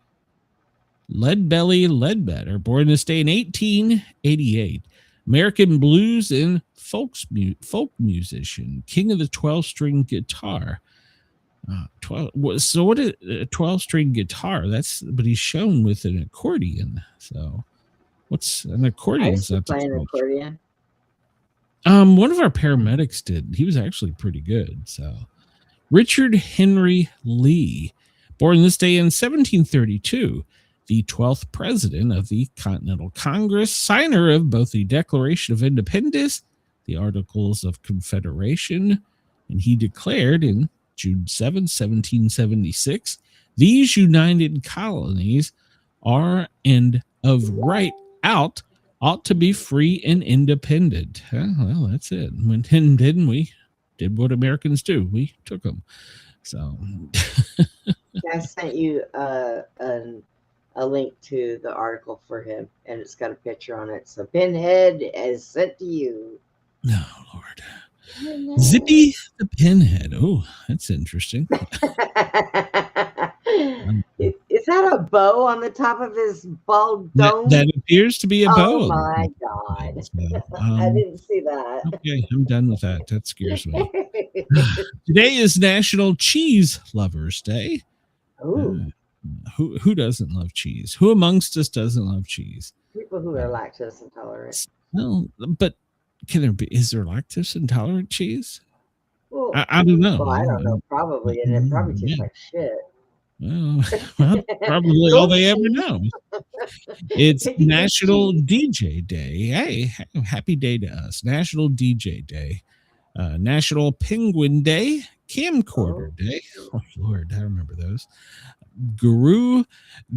Leadbelly Ledbetter, born this day in 1888, American blues and folk musician, king of the 12-string guitar. So what is a 12-string guitar? But he's shown with an accordion. So what's an accordion? I used to play an accordion. One of our paramedics did. He was actually pretty good. So Richard Henry Lee, born this day in 1732, the 12th president of the Continental Congress, signer of both the Declaration of Independence, the Articles of Confederation, and he declared in June 7, 1776, these united colonies are and of right out ought to be free and independent. Well, that's it. Then we did what Americans do. We took them. So I sent you a link to the article for him, and it's got a picture on it. So Pinhead is sent to you. No, Lord. Zippy the Pinhead. Oh, that's interesting. Is that a bow on the top of his bald dome? That appears to be a bow. Oh my God. I didn't see that. Okay, I'm done with that. That scares me. Today is National Cheese Lovers Day. Who doesn't love cheese? Who amongst us doesn't love cheese? People who are lactose intolerant. Well, but is there lactose intolerant cheese? Well, I don't know. Well, I don't know. Probably, and it probably tastes like shit. Well, probably all they ever know. It's National DJ Day. Hey, happy day to us. National DJ Day. National Penguin Day. Camcorder Day. Oh, Lord, I remember those. Guru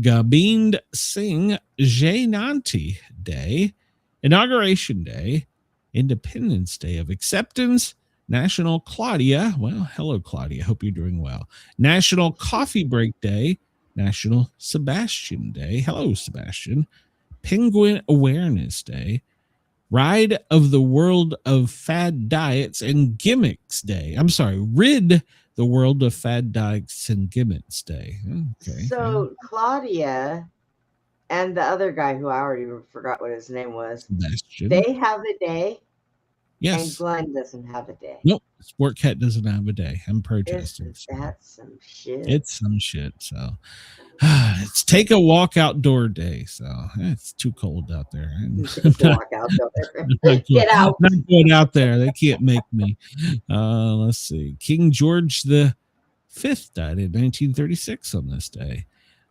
Gobind Singh Jayanti Day. Inauguration Day. Independence Day of Acceptance. National Claudia. Well, hello, Claudia. Hope you're doing well. National Coffee Break Day. National Sebastian Day. Hello, Sebastian. Penguin Awareness Day. Ride of the World of Fad Diets and Gimmicks Day. I'm sorry, Rid the World of Fad Diets and Gimmicks Day. Okay. So Claudia and the other guy who I already forgot what his name was, Sebastian. They have a day. Yes. And Glenn doesn't have a day. Nope. Sportcat doesn't have a day. I'm protesting. That's some shit. It's some shit. So it's take a walk outdoor day. So it's too cold out there. Get out. I'm not going out there. They can't make me. Let's see. King George V died in 1936 on this day.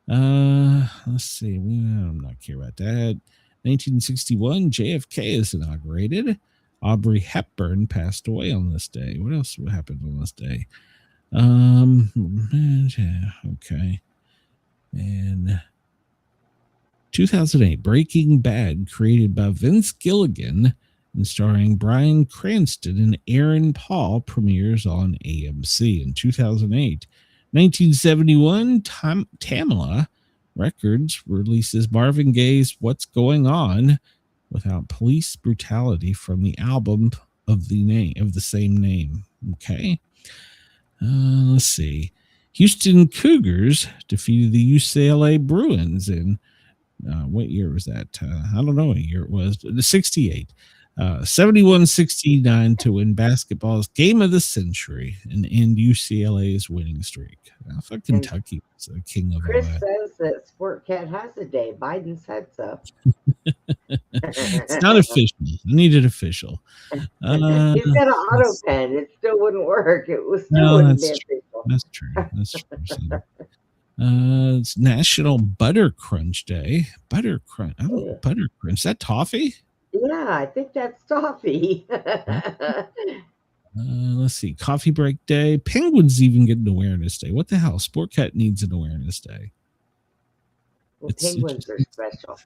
Let's see. I'm not care about that. 1961, JFK is inaugurated. Audrey Hepburn passed away on this day. What else happened on this day? Okay. And 2008, Breaking Bad, created by Vince Gilligan and starring Bryan Cranston and Aaron Paul, premieres on AMC in 2008. 1971, Tamla Records releases Marvin Gaye's What's Going On Without Police Brutality from the album of the same name. Okay. Let's see. Houston Cougars defeated the UCLA Bruins in what year was that? I don't know what year it was, but the 68. 71-69 to win basketball's game of the century and end UCLA's winning streak. I thought Kentucky was the king of Chris all that. says that Sportcat has a day. Biden said so. It's not official. I need it official. He's got an auto pen. It still wouldn't work. It was still wouldn't be official. That's true. That's true. It's National Butter Crunch Day. Butter Crunch. Oh, Butter Crunch. Is that toffee? Yeah, I think that's toffee. Let's see. Coffee Break Day. Penguins even get an awareness day. What the hell? Sportcat needs an awareness day. Well, penguins are special.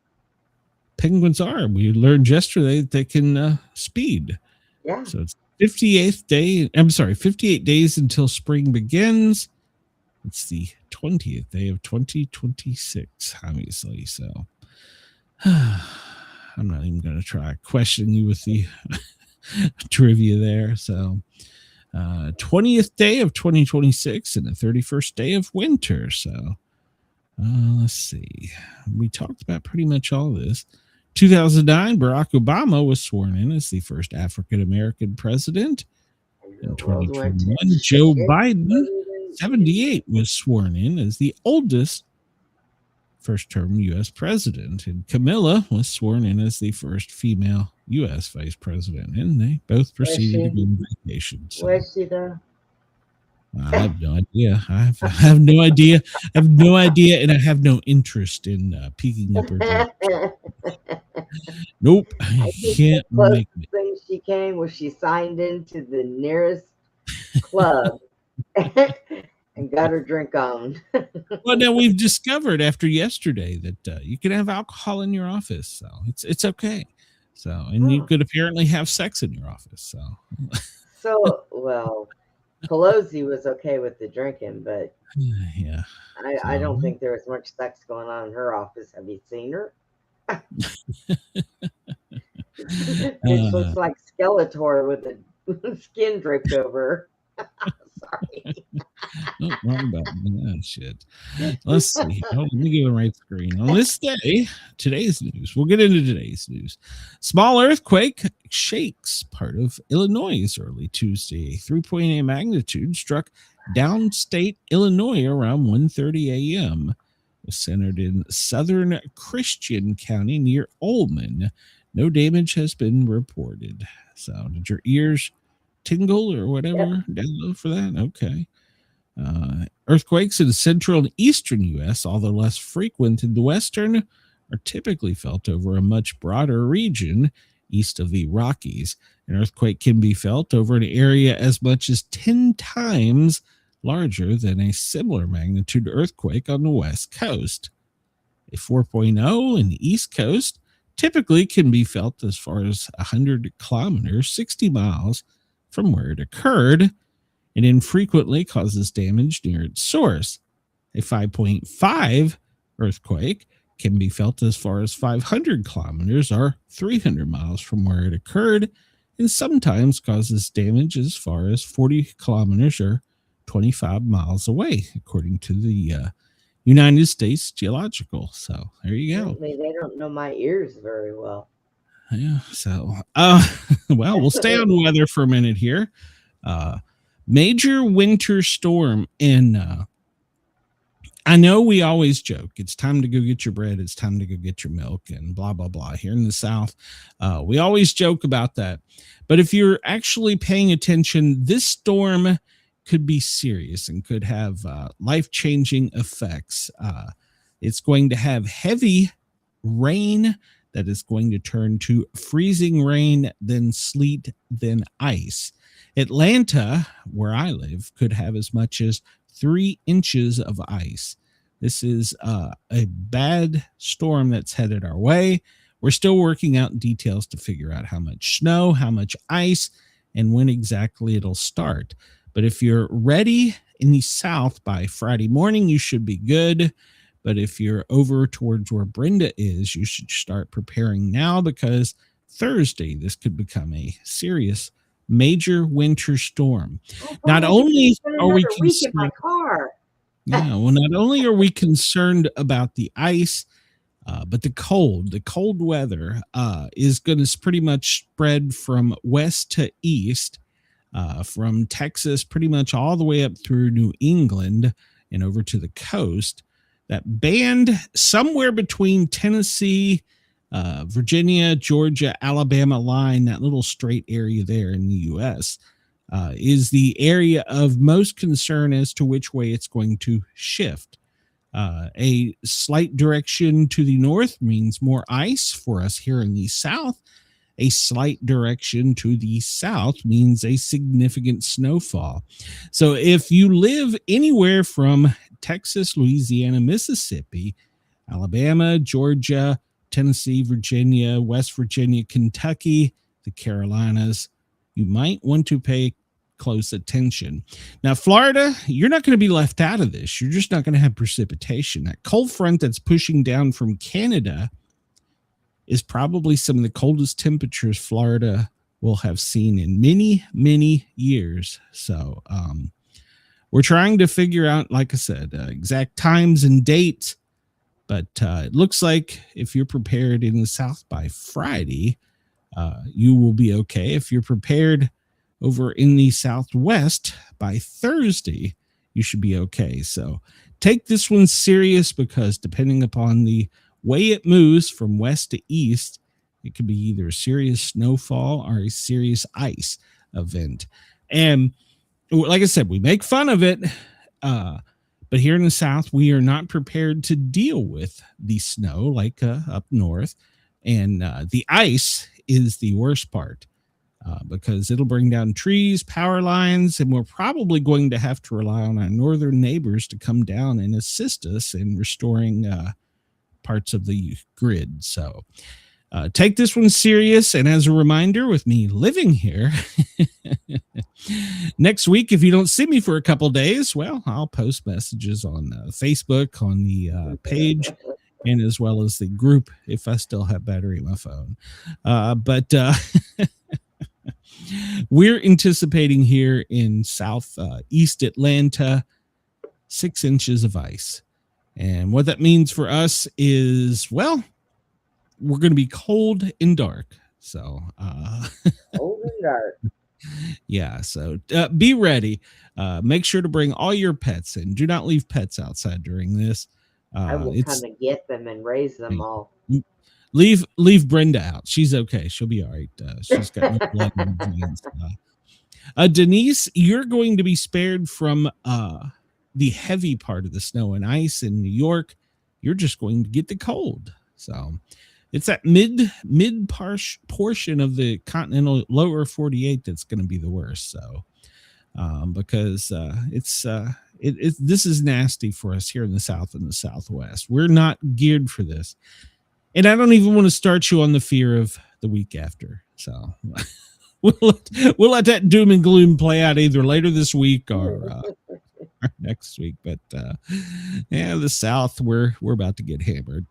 Penguins are. We learned yesterday that they can speed. Yeah. So it's 58th day. I'm sorry, 58 days until spring begins. It's the 20th day of 2026, obviously. So I'm not even going to try questioning you with the trivia there. So 20th day of 2026 and the 31st day of winter. So let's see. We talked about pretty much all of this. 2009, Barack Obama was sworn in as the first African-American president. In 2021, Joe Biden, 78, was sworn in as the oldest first-term U.S. president. And Camilla was sworn in as the first female U.S. vice president. And they both proceeded to go on vacation. So. Where's she, though? I have no idea. I have no idea. I have no idea, and I have no interest in peeking up her dress. Nope, I can't make it. The thing she came was she signed into the nearest club and got her drink on. Well, now we've discovered after yesterday that you can have alcohol in your office, so it's okay. So, and you could apparently have sex in your office. So, well. Pelosi was okay with the drinking, but yeah, I don't think there was much sex going on in her office. Have you seen her? It looks like Skeletor with the skin draped over her. Sorry. Oh, wrong button. Oh, shit. Let's see. Let me get the right screen. On this day, today's news. We'll get into today's news. Small earthquake shakes part of Illinois early Tuesday. 3.8 magnitude struck downstate Illinois around 1:30 a.m. It was centered in southern Christian County near Ullman. No damage has been reported. So, did your ears tingle or whatever down for that? Okay. Earthquakes in the central and eastern U.S., although less frequent in the western, are typically felt over a much broader region east of the Rockies. An earthquake can be felt over an area as much as 10 times larger than a similar magnitude earthquake on the west coast. A 4.0 in the east coast typically can be felt as far as 100 kilometers, 60 miles from where it occurred, and infrequently causes damage near its source. A 5.5 earthquake can be felt as far as 500 kilometers or 300 miles from where it occurred, and sometimes causes damage as far as 40 kilometers or 25 miles away, according to the United States Geological. So there you go. They don't know my ears very well. Yeah. So, well, we'll stay on weather for a minute here. Major winter storm in, I know we always joke, it's time to go get your bread, it's time to go get your milk, and blah, blah, blah. Here in the South, we always joke about that. But if you're actually paying attention, this storm could be serious and could have life-changing effects. It's going to have heavy rain that is going to turn to freezing rain, then sleet, then ice. Atlanta, where I live, could have as much as 3 inches of ice. This is a bad storm that's headed our way. we're still working out details to figure out how much snow, how much ice, and when exactly it'll start. But if you're ready in the south by Friday morning, you should be good. But if you're over towards where Brenda is, you should start preparing now, because Thursday, this could become a serious major winter storm. Not only are we concerned, in my car. yeah, well, not only are we concerned about the ice, but the cold weather is going to pretty much spread from west to east, from Texas pretty much all the way up through New England and over to the coast. That band somewhere between Tennessee, Virginia, Georgia, Alabama line, that little straight area there in the U.S., is the area of most concern as to which way it's going to shift. A slight direction to the north means more ice for us here in the south. A slight direction to the south means a significant snowfall. So if you live anywhere from Texas, Louisiana, Mississippi, Alabama, Georgia, Tennessee, Virginia, West Virginia, Kentucky, the Carolinas, you might want to pay close attention. Now, Florida, you're not going to be left out of this. You're just not going to have precipitation. That cold front that's pushing down from Canada is probably some of the coldest temperatures Florida will have seen in many, many years. So we're trying to figure out, like I said, exact times and dates. But it looks like if you're prepared in the south by Friday, you will be okay. If you're prepared over in the southwest by Thursday, you should be okay. So take this one serious, because depending upon the way it moves from west to east, it could be either a serious snowfall or a serious ice event. And like I said, we make fun of it, but here in the south, we are not prepared to deal with the snow like up north. And the ice is the worst part, because it'll bring down trees, power lines, and we're probably going to have to rely on our northern neighbors to come down and assist us in restoring parts of the grid. So take this one serious. And as a reminder, with me living here, next week, if you don't see me for a couple days, well, I'll post messages on Facebook, on the page, and as well as the group if I still have battery in my phone. But we're anticipating here in southeast Atlanta 6 inches of ice. And what that means for us is, well, we're going to be cold and dark. So, Cold and dark. Yeah. So be ready. Make sure to bring all your pets in. Do not leave pets outside during this. I will come and get them and raise them all. Leave Brenda out. She's okay. She'll be all right. She's got no blood in her veins. Denise, you're going to be spared from the heavy part of the snow and ice in New York. You're just going to get the cold. So it's that mid portion of the continental lower 48 that's going to be the worst. So because this is nasty for us here in the south and the southwest. We're not geared for this. And I don't even want to start you on the fear of the week after. So we'll let that doom and gloom play out either later this week or next week. But yeah, the south, we're about to get hammered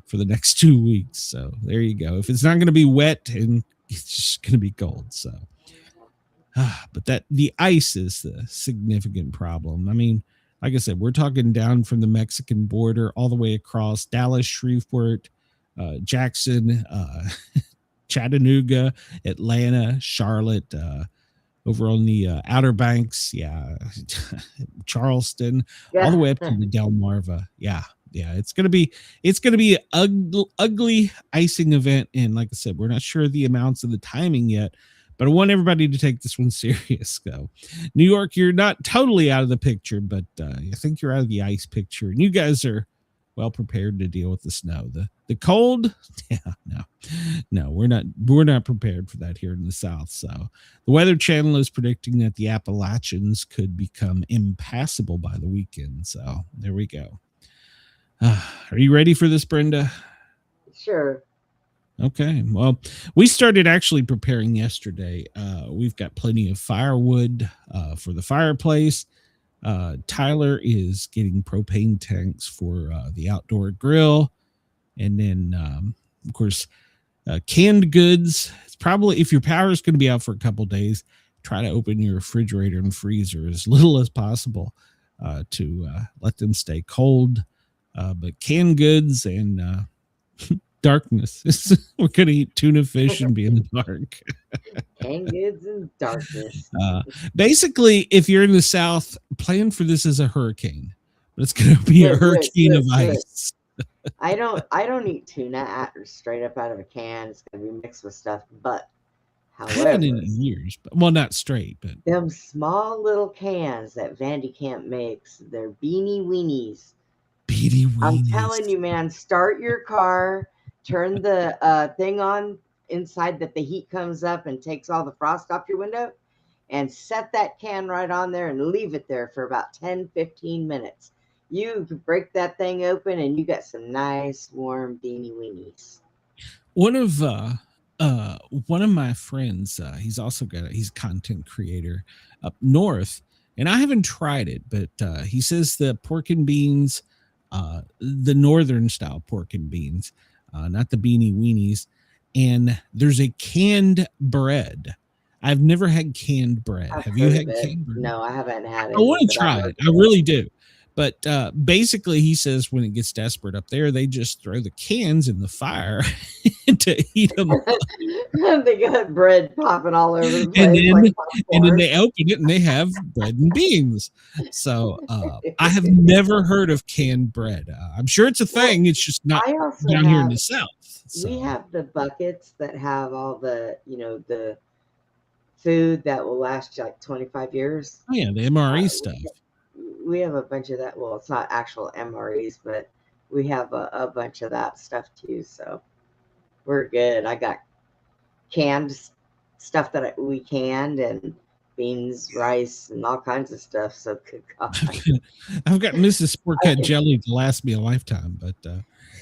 for the next 2 weeks. So there you go. If it's not going to be wet, and it's just going to be cold. So but the ice is the significant problem. I mean, like I said, we're talking down from the Mexican border all the way across Dallas, Shreveport, Jackson, Chattanooga, Atlanta, Charlotte, over on the Outer Banks, Charleston, all the way up to the Delmarva. Yeah, it's gonna be an ugly icing event, and like I said, we're not sure the amounts of the timing yet, but I want everybody to take this one serious. So, New York, you're not totally out of the picture, but I think you're out of the ice picture, and you guys are well prepared to deal with the snow. The cold, no, we're not prepared for that here in the South. So the Weather Channel is predicting that the Appalachians could become impassable by the weekend. So there we go. Are you ready for this, Brenda? Sure. Okay. Well, we started actually preparing yesterday. We've got plenty of firewood for the fireplace. Tyler is getting propane tanks for the outdoor grill. And then, of course, canned goods. It's probably, if your power is going to be out for a couple days, try to open your refrigerator and freezer as little as possible to let them stay cold. But canned goods and darkness. We're going to eat tuna fish and be in the dark. Canned goods and darkness. Basically, if you're in the South, plan for this as a hurricane. But it's going to be a hurricane of ice. I don't eat tuna straight up out of a can. It's going to be mixed with stuff. But I haven't in years. But, well, not straight, but them small little cans that Vandy Camp makes, they're beanie weenies. Beanie weenies. I'm telling you, man, start your car, turn the thing on inside that the heat comes up and takes all the frost off your window, and set that can right on there and leave it there for about 10-15 minutes. You break that thing open and you got some nice warm beanie weenies. One of my friends, he's also he's a content creator up north, and I haven't tried it, but he says the pork and beans, the northern style pork and beans, not the beanie weenies, and there's a canned bread. I've never had canned bread. Have you had canned bread? No, I haven't had it. I want to try it. I really do. But basically, he says when it gets desperate up there, they just throw the cans in the fire to heat them up. They got bread popping all over the place. And then they open it and they have bread and beans. So I have never heard of canned bread. I'm sure it's a thing. It's just not down here in the South. So. We have the buckets that have all the, the food that will last you like 25 years. Oh, yeah, the MRE stuff. We have a bunch of that. Well, it's not actual MREs, but we have a bunch of that stuff too. So we're good. I got canned stuff that we canned, and beans, rice, and all kinds of stuff. So good God. I've got Mrs. Sportcat jelly to last me a lifetime, but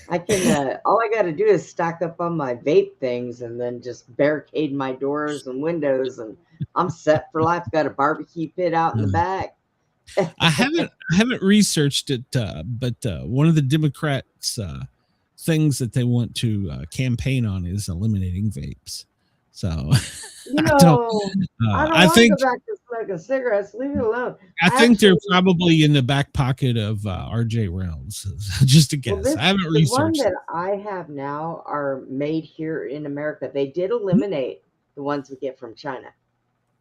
I can. All I got to do is stack up on my vape things, and then just barricade my doors and windows, and I'm set for life. Got a barbecue pit out in the back. I haven't researched it, but one of the Democrats' things that they want to campaign on is eliminating vapes. So I think go back to smoking cigarettes. Leave it alone. I think they're probably in the back pocket of R.J. Reynolds. Just a guess. I haven't researched. The one that I have now are made here in America. They did eliminate the ones we get from China.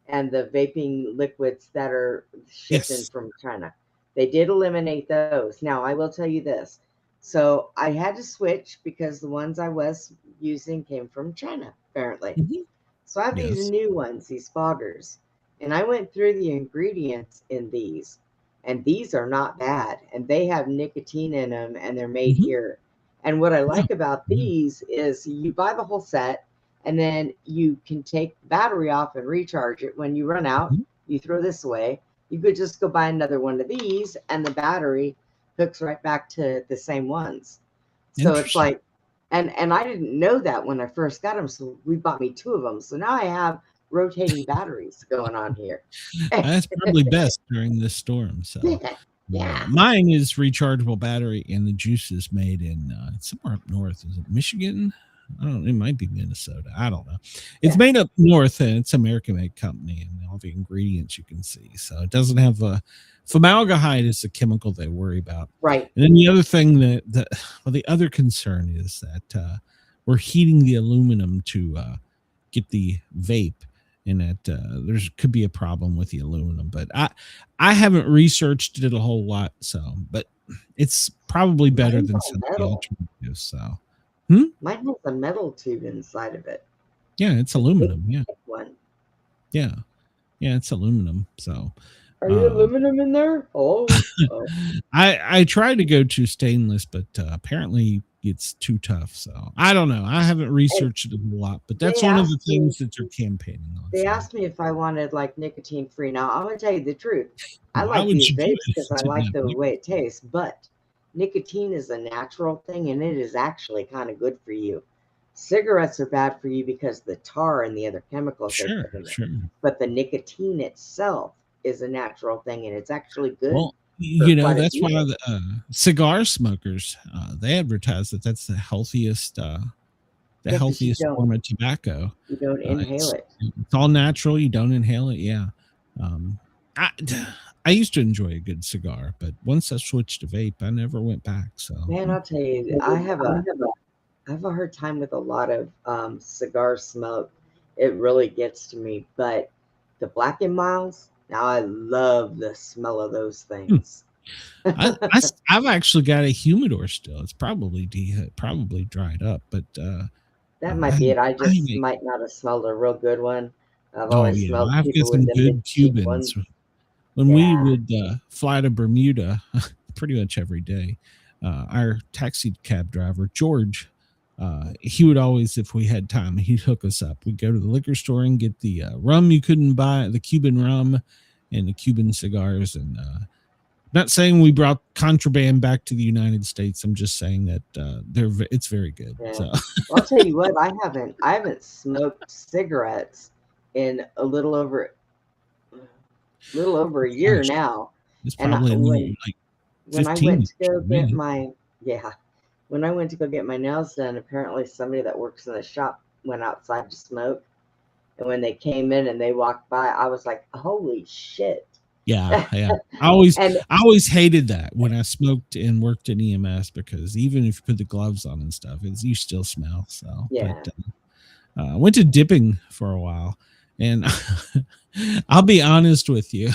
And the vaping liquids that are shipped in from China. They did eliminate those. Now, I will tell you this. So I had to switch because the ones I was using came from China, apparently. Mm-hmm. So I have these new ones, these foggers. And I went through the ingredients in these. And these are not bad. And they have nicotine in them, and they're made here. And what I like about these is you buy the whole set, and then you can take the battery off and recharge it. When you run out, you throw this away. You could just go buy another one of these, and the battery hooks right back to the same ones. So it's like, and I didn't know that when I first got them. So we bought me 2 of them. So now I have rotating batteries going on here. That's probably best during this storm. So yeah, mine is rechargeable battery, and the juice is made in somewhere up north. Is it Michigan? I don't know. It might be Minnesota. I don't know. It's made up north, and it's an American-made company, and all the ingredients you can see. So it doesn't have formaldehyde is the chemical they worry about. Right. And then the other thing the other concern is that we're heating the aluminum to get the vape, and that there could be a problem with the aluminum. But I haven't researched it a whole lot, but it's probably better than some of the alternatives. So. Mine has a metal tube inside of it. Yeah, it's aluminum. Yeah. One. Yeah, it's aluminum. So. Are you aluminum in there? Oh. I tried to go to stainless, but apparently it's too tough. So I don't know. I haven't researched it a lot, but that's one of the things that they're campaigning on. They asked me if I wanted like nicotine free. Now I'm gonna tell you the truth. I like these vapes because I like the way it tastes, but nicotine is a natural thing, and it is actually kind of good for you. Cigarettes are bad for you because the tar and the other chemicals they put in it. Sure. But the nicotine itself is a natural thing, and it's actually good. Well, that's why the cigar smokers they advertise that that's the healthiest form of tobacco. You don't inhale it. It's all natural. You don't inhale it. Yeah. I used to enjoy a good cigar, but once I switched to vape, I never went back. So, man, I'll tell you, I have a hard time with a lot of cigar smoke. It really gets to me. But the Black and Milds, now I love the smell of those things. I've actually got a humidor still. It's probably dried up, but that might be it. I just might not have smelled a real good one. I've always smelled I've got some good Cubans. When we would fly to Bermuda pretty much every day, our taxi cab driver, George, he would always, if we had time, he'd hook us up. We'd go to the liquor store and get the rum you couldn't buy, the Cuban rum and the Cuban cigars. And not saying we brought contraband back to the United States. I'm just saying that it's very good. Yeah. So. I'll tell you what, I haven't smoked cigarettes in a little over a year now. It's probably when I went to go get when I went to go get my nails done, apparently somebody that works in the shop went outside to smoke. And when they came in and they walked by, I was like, holy shit. Yeah. I always hated that when I smoked and worked in EMS, because even if you put the gloves on and stuff, you still smell. So yeah. But, I went to dipping for a while, and I'll be honest with you.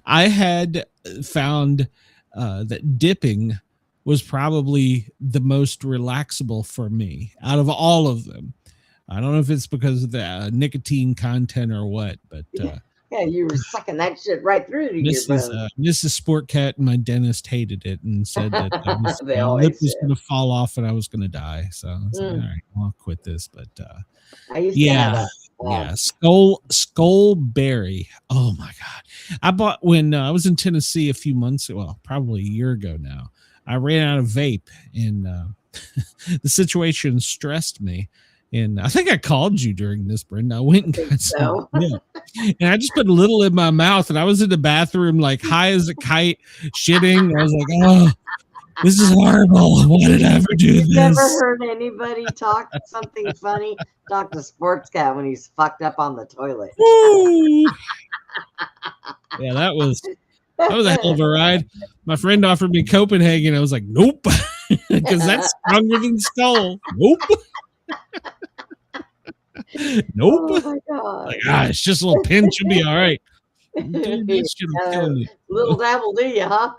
I had found that dipping was probably the most relaxable for me out of all of them. I don't know if it's because of the nicotine content or what, but yeah, you were sucking that shit right through to your bones. Mrs. Sportcat and my dentist hated it and said that my lip was going to fall off and I was going to die. So I was like, all right, I'll quit this. But I used to have Skullberry. Oh my God. I bought when I was in Tennessee a few months ago, well, probably a year ago now. I ran out of vape, and the situation stressed me. And I think I called you during this, Brenda. I went and got some. Yeah. And I just put a little in my mouth, and I was in the bathroom like high as a kite, shitting. I was like, oh, this is horrible. Why did I ever do this? Never heard anybody talk something funny. Talk to Sportscat when he's fucked up on the toilet. Yeah, that was a hell of a ride. My friend offered me Copenhagen. I was like, nope, because that's stronger than Skull. Nope. Nope. Oh my God. Like, it's just a little pinch. You'll be all right. Little dabble, do you, huh?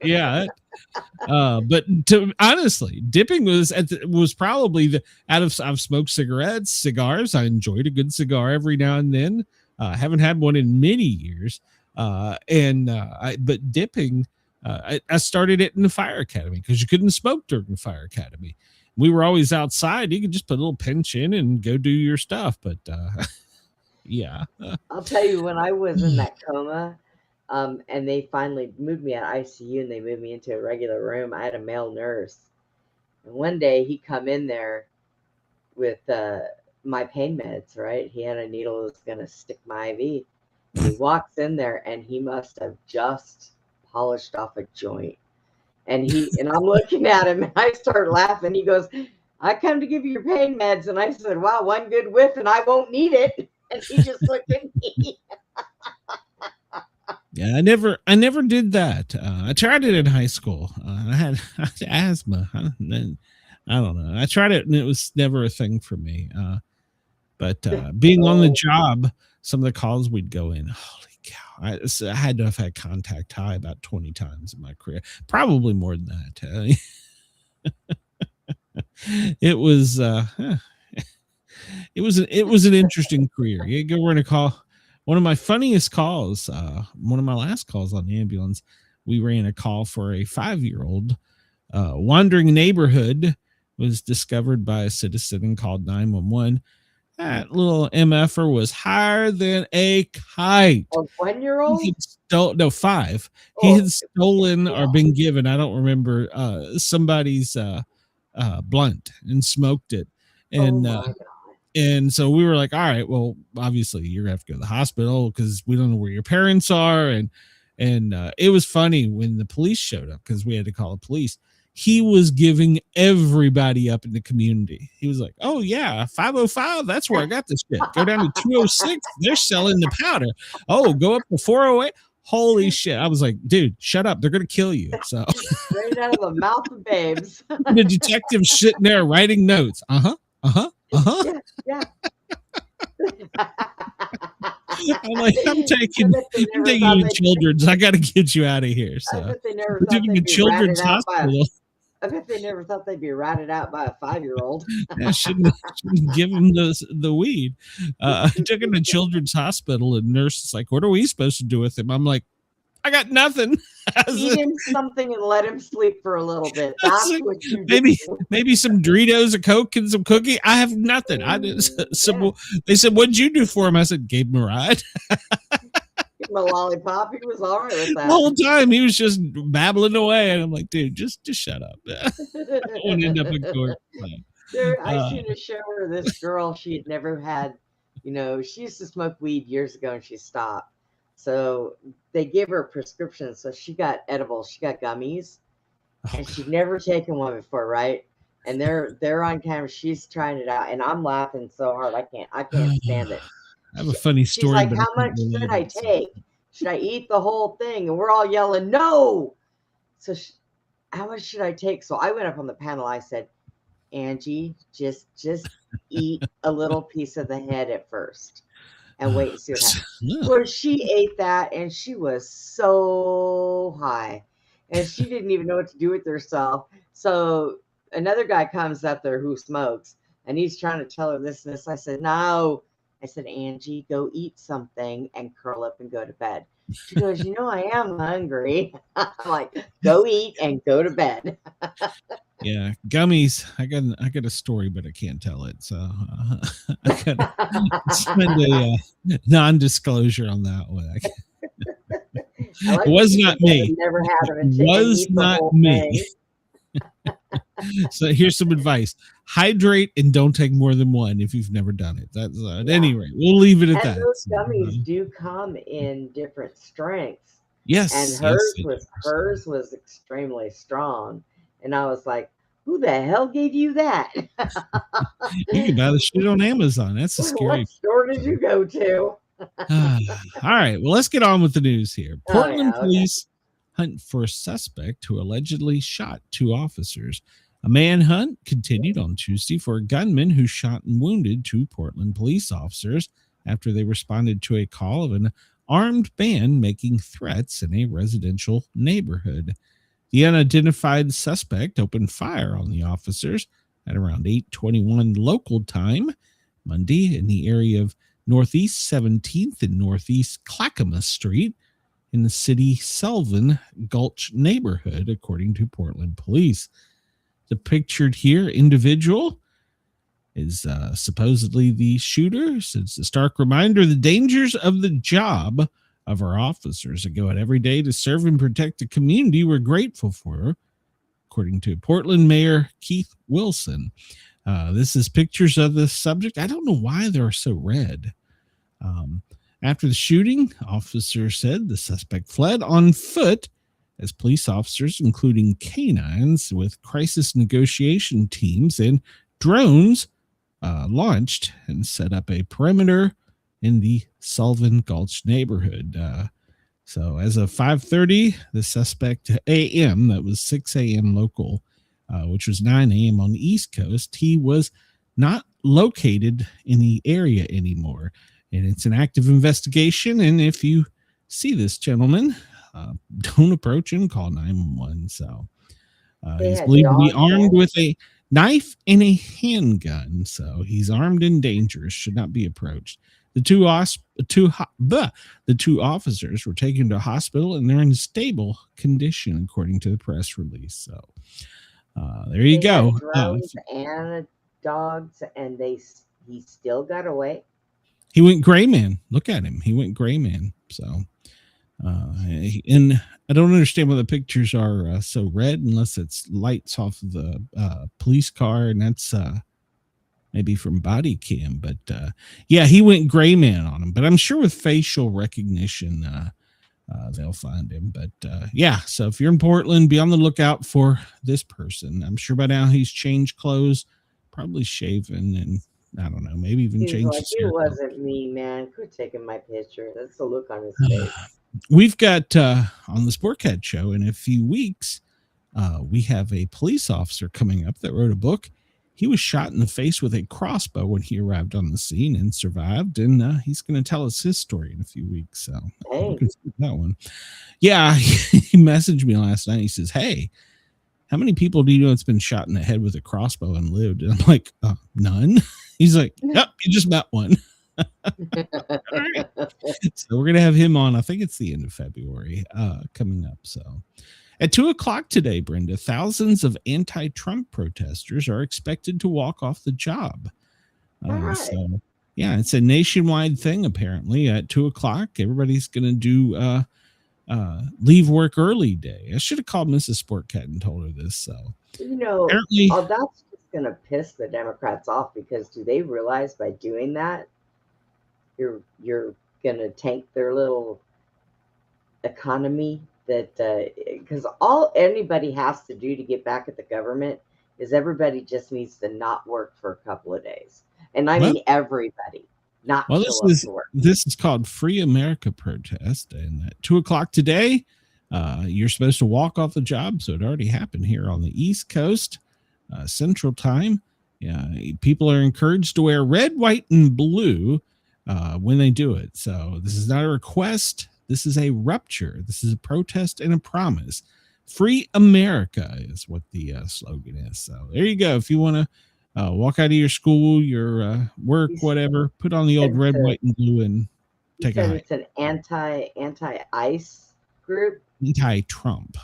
Yeah. But honestly, dipping was probably I've smoked cigarettes, cigars. I enjoyed a good cigar every now and then. Haven't had one in many years. But dipping, I started it in the fire academy because you couldn't smoke during the fire academy. We were always outside. You could just put a little pinch in and go do your stuff. But yeah. I'll tell you, when I was in that coma, and they finally moved me out of ICU and they moved me into a regular room, I had a male nurse. And one day he come in there with my pain meds, right? He had a needle that was going to stick my IV. And he walks in there and he must have just polished off a joint. And I'm looking at him and I start laughing. He goes, I come to give you your pain meds. And I said, wow, one good whiff and I won't need it. And he just looked at me. Yeah, I never did that. I tried it in high school. I had asthma. I don't know. I tried it and it was never a thing for me. But being on the job, some of the calls we'd go in, holy cow. I had to have had contact high about 20 times in my career, probably more than that. It was an interesting career. You go run a call. One of my funniest calls, one of my last calls on the ambulance, we ran a call for a 5-year-old wandering neighborhood, was discovered by a citizen and called 911. That little MFer was higher than a kite. A 1-year-old? 5. He had stolen or been given, I don't remember, somebody's blunt and smoked it. And and so we were like, all right, well, obviously you're gonna have to go to the hospital because we don't know where your parents are. And it was funny when the police showed up because we had to call the police. He was giving everybody up in the community. He was like, oh yeah, 505, that's where I got this shit. Go down to 206, they're selling the powder. Oh, go up to 408. Holy shit. I was like, dude, shut up. They're going to kill you. So right out of the mouth of babes. The detective's sitting there writing notes. Yeah. I'm like, I'm taking you to children's. I got to get you out of here. So I bet they never we're taking the children's hospital. I bet they never thought they'd be ratted out by a 5-year-old. I shouldn't give him the weed. I took him to children's hospital, and nurse is like, what are we supposed to do with him? I'm like, I got nothing. Feed him something and let him sleep for a little bit. That's like, what you do. Maybe some Doritos, a Coke, and some cookie. I have nothing. They said, what'd you do for him? I said, gave him a ride. Give him a lollipop. He was all right with that. The whole time he was just babbling away, and I'm like, dude, just shut up. I don't want to end up in court. I seen a show where this girl, she had never had, she used to smoke weed years ago and she stopped. So they gave her a prescription. So she got edibles. She got gummies, and she'd never taken one before, right? And they're on camera. She's trying it out, and I'm laughing so hard I can't stand it. I have a funny story. She's like, how much should I take? Should I eat the whole thing? And we're all yelling, no. So how much should I take? So I went up on the panel. I said, Angie, just eat a little piece of the head at first and wait and see what happens. Well, she ate that, and she was so high, and she didn't even know what to do with herself. So another guy comes up there who smokes, and he's trying to tell her this and this. I said, no. I said, Angie, go eat something and curl up and go to bed. She goes, I am hungry. I'm like, go eat and go to bed. Yeah, gummies. I got a story, but I can't tell it. So I got to spend a non-disclosure on that one. It was not me. Never had them. It was not me. So here's some advice: hydrate and don't take more than one if you've never done it. That's at any rate, we'll leave it at that. Those gummies do come in different strengths. Yes, and hers was extremely strong, and I was like, "Who the hell gave you that?" You can buy the shit on Amazon. That's a scary. What store did you go to? All right, well, let's get on with the news here. Portland police hunt for a suspect who allegedly shot 2 officers. A manhunt continued on Tuesday for a gunman who shot and wounded 2 Portland police officers after they responded to a call of an armed band making threats in a residential neighborhood. The unidentified suspect opened fire on the officers at around 8:21 local time Monday in the area of Northeast 17th and Northeast Clackamas Street in the city Selvin Gulch neighborhood, according to Portland police. The pictured here individual is supposedly the shooter. So it's a stark reminder of the dangers of the job of our officers that go out every day to serve and protect the community we're grateful for, according to Portland Mayor Keith Wilson. This is pictures of the subject. I don't know why they're so red. After the shooting, officers said the suspect fled on foot as police officers, including canines with crisis negotiation teams and drones, launched and set up a perimeter in the Selvin Gulch neighborhood. So as of 5:30, the suspect a.m., that was 6 a.m. local, which was 9 a.m. on the East Coast, he was not located in the area anymore. And it's an active investigation. And if you see this gentleman, don't approach him, call 911. So he's believed to be armed with a knife and a handgun. So he's armed and dangerous, should not be approached. The two officers were taken to a hospital and they're in stable condition, according to the press release. So there you go. Drones and dogs, and he still got away. He went gray man. Look at him. He went gray man. So, and I don't understand why the pictures are so red unless it's lights off of the police car, and that's maybe from body cam. But yeah, he went gray man on him. But I'm sure with facial recognition, they'll find him. But yeah, so if you're in Portland, be on the lookout for this person. I'm sure by now he's changed clothes, probably shaven, and I don't know, maybe even He's changed like, his it hair. wasn't me, man. Quit taking my picture. That's the look on his face. We've got on the Sportcat show in a few weeks, we have a police officer coming up that wrote a book. He was shot in the face with a crossbow when he arrived on the scene and survived. And he's going to tell us his story in a few weeks. So Hey. that one. Yeah, he messaged me last night. He says, "Hey, how many people do you know that's been shot in the head with a crossbow and lived?" And I'm like, none. He's like, "Yep, you just met one." Right. So we're gonna have him on. I think it's the end of February coming up. So at 2:00 today, Brenda, thousands of anti-Trump protesters are expected to walk off the job. Right. So yeah, it's a nationwide thing. Apparently at 2:00, everybody's gonna do leave work early day. I should have called Mrs. Sportcat and told her this. So apparently, that's just gonna piss the Democrats off, because do they realize by doing that you're gonna tank their little economy? That because all anybody has to do to get back at the government is everybody just needs to not work for a couple of days, and I mean everybody. Not well, show up to work. This is called Free America Protest, and at 2:00 today, you're supposed to walk off the job. So it already happened here on the East Coast, Central Time. Yeah, people are encouraged to wear red, white, and blue when they do it. So this is not a request. This is a rupture. This is a protest and a promise. Free America is what the slogan is. So there you go. If you want to walk out of your school, your work, whatever, put on the old red, white, and blue and take a hike. It's an anti-ICE group? Anti-Trump.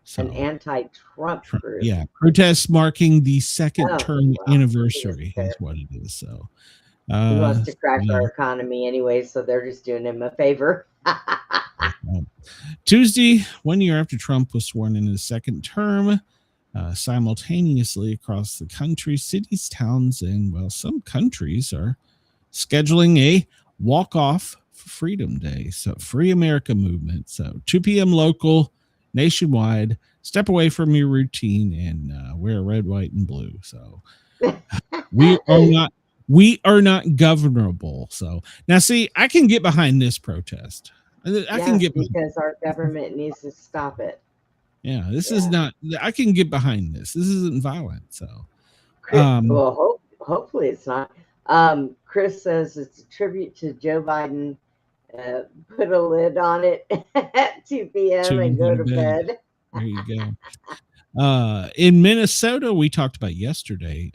So, an anti-Trump group. Yeah. Protests marking the second term anniversary is what it is. So he wants to crash our economy anyway, so they're just doing him a favor. Tuesday, 1 year after Trump was sworn in his second term, simultaneously across the country, cities, towns, and well, some countries are scheduling a walk-off for Freedom Day. So Free America movement. So 2 p.m. local, nationwide. Step away from your routine and wear red, white, and blue. So we are not governable. So now, see, I can get behind this protest. I can get because our government needs to stop it. Yeah, this is not. I can get behind this. This isn't violent. So, well, hopefully it's not. Chris says it's a tribute to Joe Biden. Put a lid on it at 2 p.m. and go to bed. There you go. In Minnesota, we talked about yesterday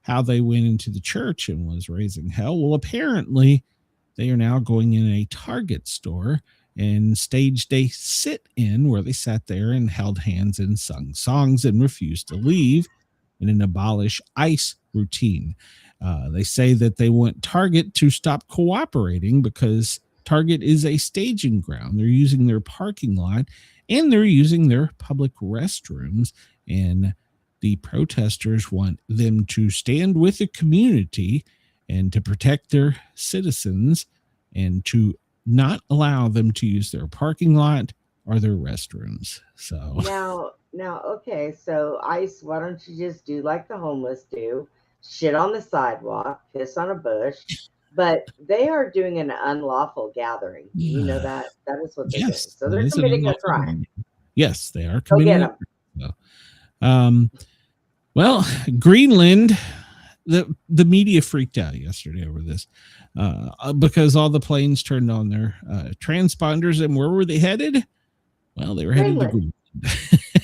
how they went into the church and was raising hell. Well, apparently, they are now going in a Target store and staged a sit-in where they sat there and held hands and sung songs and refused to leave in an abolish ICE routine. They say that they want Target to stop cooperating because Target is a staging ground. They're using their parking lot and they're using their public restrooms, and the protesters want them to stand with the community and to protect their citizens and to not allow them to use their parking lot or their restrooms. So now, okay, so ICE, why don't you just do like the homeless do, shit on the sidewalk, piss on a bush? But they are doing an unlawful gathering. You know that is what they're doing. So they're committing a crime. Yes, they are committing a crime. Well, Greenland. The media freaked out yesterday over this because all the planes turned on their transponders, and where were they headed? Well, they were headed to Greenland.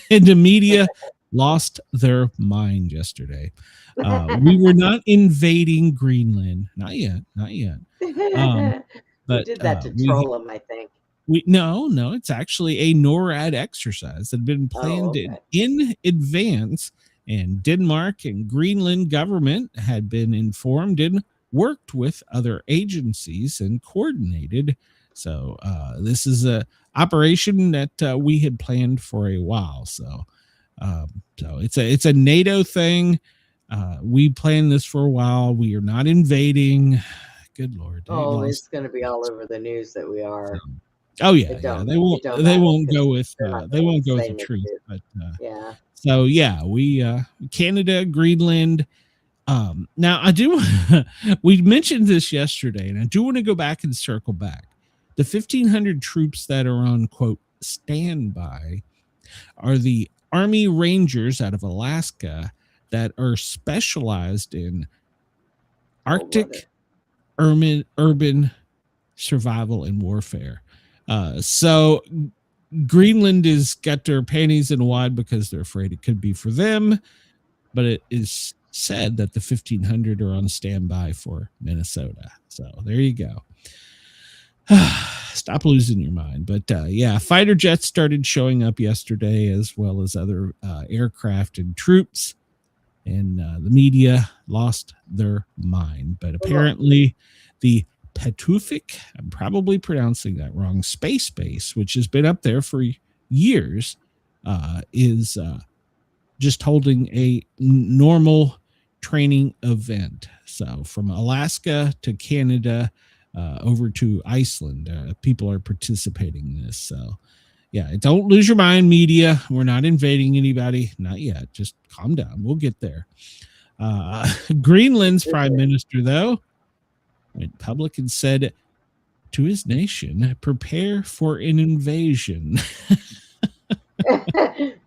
And the media lost their mind yesterday. We were not invading Greenland. Not yet. But we did that to troll them, I think. No, it's actually a NORAD exercise that had been planned in advance. And Denmark and Greenland government had been informed and worked with other agencies and coordinated So this is a operation that we had planned for a while. So it's a NATO thing. We planned this for a while. We are not invading. Good Lord. Oh, it's going to be all over the news that we are. Oh yeah, They won't go with the truth. But yeah. So yeah, we Canada, Greenland. Now I do. We mentioned this yesterday, and I do want to go back and circle back. The 1,500 troops that are on quote standby are the Army Rangers out of Alaska that are specialized in Arctic urban survival and warfare. So Greenland has got their panties in a wad because they're afraid it could be for them, but it is said that the 1,500 are on standby for Minnesota. So there you go. Stop losing your mind. But yeah, fighter jets started showing up yesterday, as well as other aircraft and troops, and the media lost their mind. But apparently the Petufik, I'm probably pronouncing that wrong, space base, which has been up there for years, is just holding a normal training event. So from Alaska to Canada, over to Iceland, people are participating in this. So yeah, don't lose your mind, media. We're not invading anybody, not yet. Just calm down. We'll get there. Greenland's prime minister, though, went public and said to his nation, prepare for an invasion.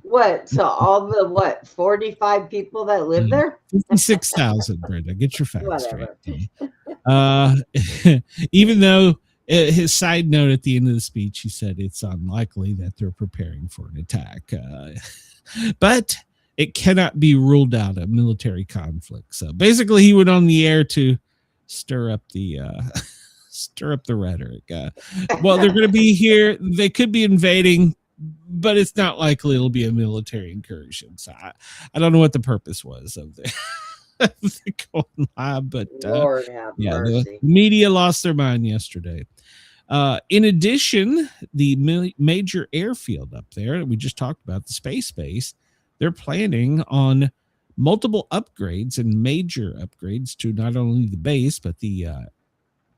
What? To all the 45 people that live there? 56,000, Brenda. Get your facts straight. Even though his side note at the end of the speech, he said it's unlikely that they're preparing for an attack. But it cannot be ruled out a military conflict. So basically, he went on the air to stir up the rhetoric. Well, they're going to be here. They could be invading, but it's not likely it'll be a military incursion. So I don't know what the purpose was of the going live, but Lord have mercy. The media lost their mind yesterday. In addition, the major airfield up there that we just talked about, the space base, they're planning on multiple upgrades and major upgrades to not only the base, but the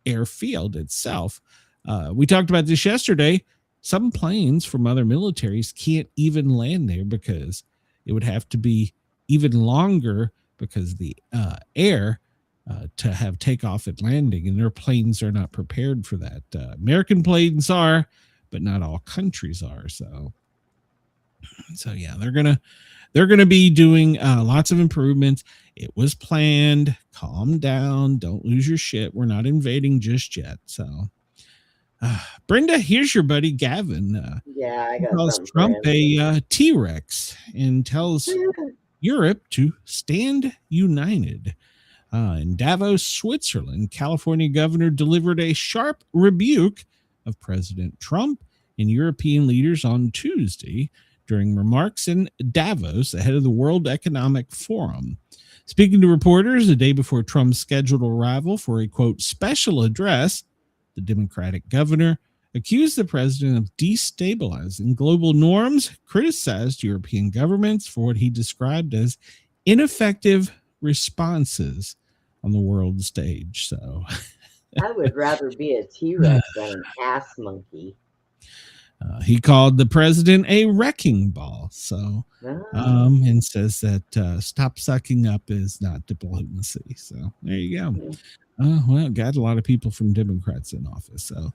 airfield itself. We talked about this yesterday. Some planes from other militaries can't even land there because it would have to be even longer because the air to have takeoff and landing, and their planes are not prepared for that. American planes are, but not all countries are. So yeah, they're gonna be doing lots of improvements. It was planned. Calm down. Don't lose your shit. We're not invading just yet. So. Brenda, here's your buddy Gavin. I got calls Trump a T-Rex and tells Europe to stand united. In Davos, Switzerland, California governor delivered a sharp rebuke of President Trump and European leaders on Tuesday during remarks in Davos ahead of the World Economic Forum. Speaking to reporters the day before Trump's scheduled arrival for a, quote, special address, the Democratic governor accused the president of destabilizing global norms, criticized European governments for what he described as ineffective responses on the world stage. So I would rather be a T-Rex than an ass monkey. He called the president a wrecking ball. So, and says that stop sucking up is not diplomacy. So there you go. Well, got a lot of people from Democrats in office. So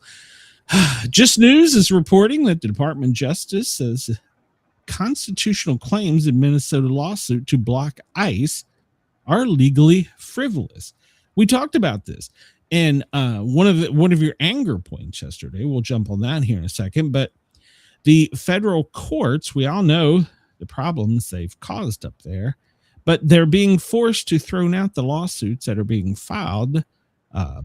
Just News is reporting that the Department of Justice says constitutional claims in Minnesota lawsuit to block ICE are legally frivolous. We talked about this. And one of your anger points yesterday, we'll jump on that here in a second, but the federal courts, we all know the problems they've caused up there, but they're being forced to throw out the lawsuits that are being filed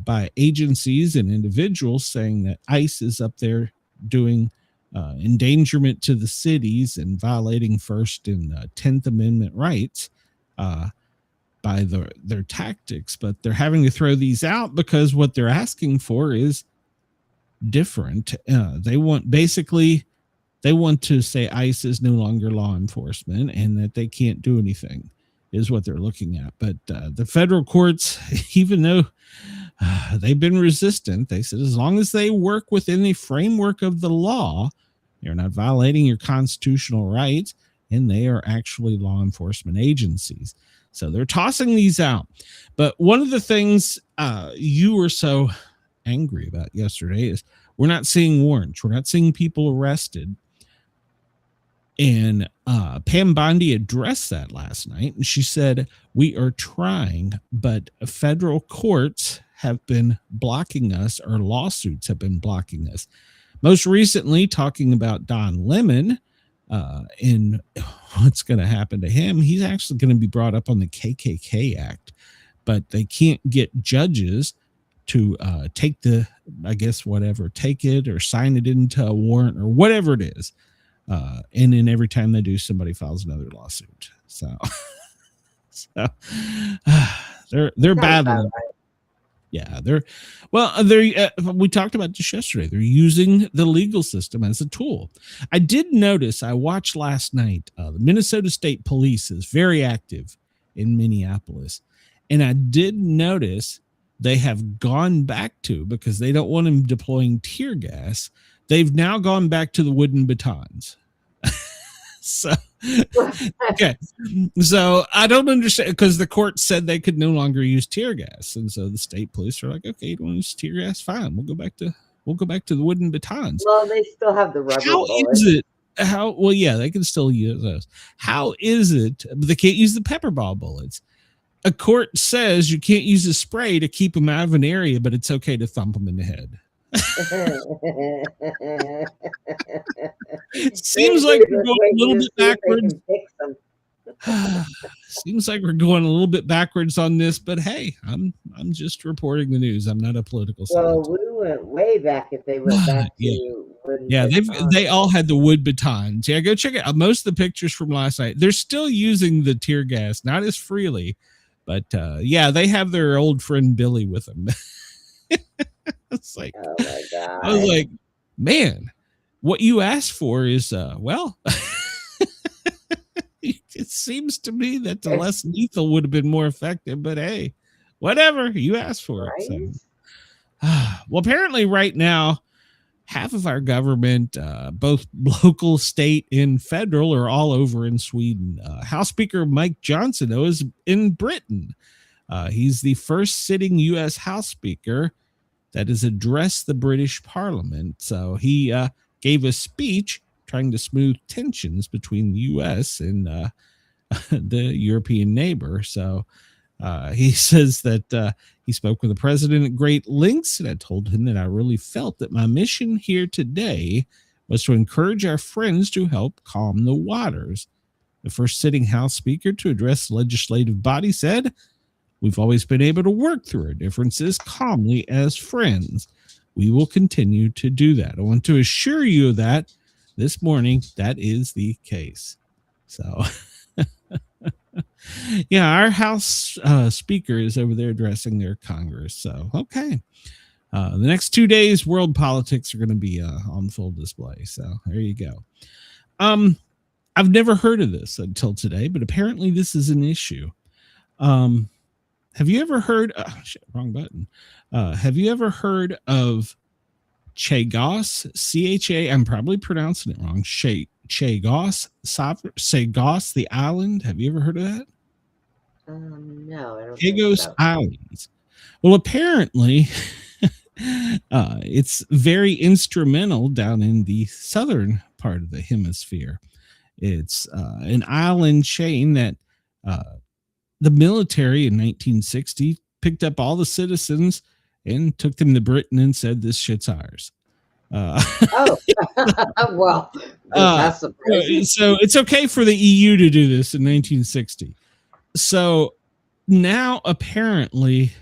by agencies and individuals saying that ICE is up there doing endangerment to the cities and violating First and 10th Amendment rights by their tactics. But they're having to throw these out because what they're asking for is different. They want to say ICE is no longer law enforcement and that they can't do anything is what they're looking at. But the federal courts, even though they've been resistant, they said as long as they work within the framework of the law, they're not violating your constitutional rights, and they are actually law enforcement agencies. So they're tossing these out. But one of the things you were so angry about yesterday is we're not seeing warrants. We're not seeing people arrested. And Pam Bondi addressed that last night. And she said, we are trying, but federal courts have been blocking us, or lawsuits have been blocking us. Most recently, talking about Don Lemon and what's going to happen to him. He's actually going to be brought up on the KKK Act, but they can't get judges to take it or sign it into a warrant or whatever it is. And then every time they do, somebody files another lawsuit. So they're battling. Yeah, we talked about this yesterday. They're using the legal system as a tool. I did notice, I watched last night, the Minnesota State Police is very active in Minneapolis. And I did notice they have gone back to, because they don't want them deploying tear gas, they've now gone back to the wooden batons. So, okay. So I don't understand, because the court said they could no longer use tear gas. And so the state police are like, okay, you don't want to use tear gas? Fine. We'll go back to the wooden batons. Well, they still have the rubber bullets. Yeah, they can still use those. How is it they can't use the pepper ball bullets? A court says you can't use a spray to keep them out of an area, but it's okay to thump them in the head. Seems like we're going a little bit backwards. Seems like we're going a little bit backwards on this, but hey, I'm just reporting the news. I'm not a political scientist. Well, we went way back if they went back to they all had the wood batons. Yeah, go check it out. Most of the pictures from last night, they're still using the tear gas, not as freely, but they have their old friend Billy with them. It's like, oh my God. I was like, man, what you asked for is it seems to me that the less lethal would have been more effective, but hey, whatever, you asked for it. So. Well, apparently right now, half of our government, both local, state, and federal, are all over in Sweden. House Speaker Mike Johnson, though, is in Britain. He's the first sitting U.S. House Speaker that has addressed the British Parliament. So he gave a speech trying to smooth tensions between the U.S. and the European neighbor. So he says that he spoke with the president at great lengths, and I told him that I really felt that my mission here today was to encourage our friends to help calm the waters. The first sitting House Speaker to address the legislative body said, "We've always been able to work through our differences calmly as friends. We will continue to do that. I want to assure you that this morning, that is the case." So, yeah, our House Speaker is over there addressing their Congress. So, okay. The next 2 days, world politics are going to be on full display. So, there you go. I've never heard of this until today, but apparently this is an issue. Have you ever heard? Wrong button. Have you ever heard of Chagos? CHA. I'm probably pronouncing it wrong. Chagos, Chagos, the island. Have you ever heard of that? No, I don't. Chagos Islands. Well, apparently, it's very instrumental down in the southern part of the hemisphere. It's an island chain that the military in 1960 picked up all the citizens and took them to Britain and said, "This shit's ours." Well, that's surprising. So it's okay for the EU to do this in 1960. So now apparently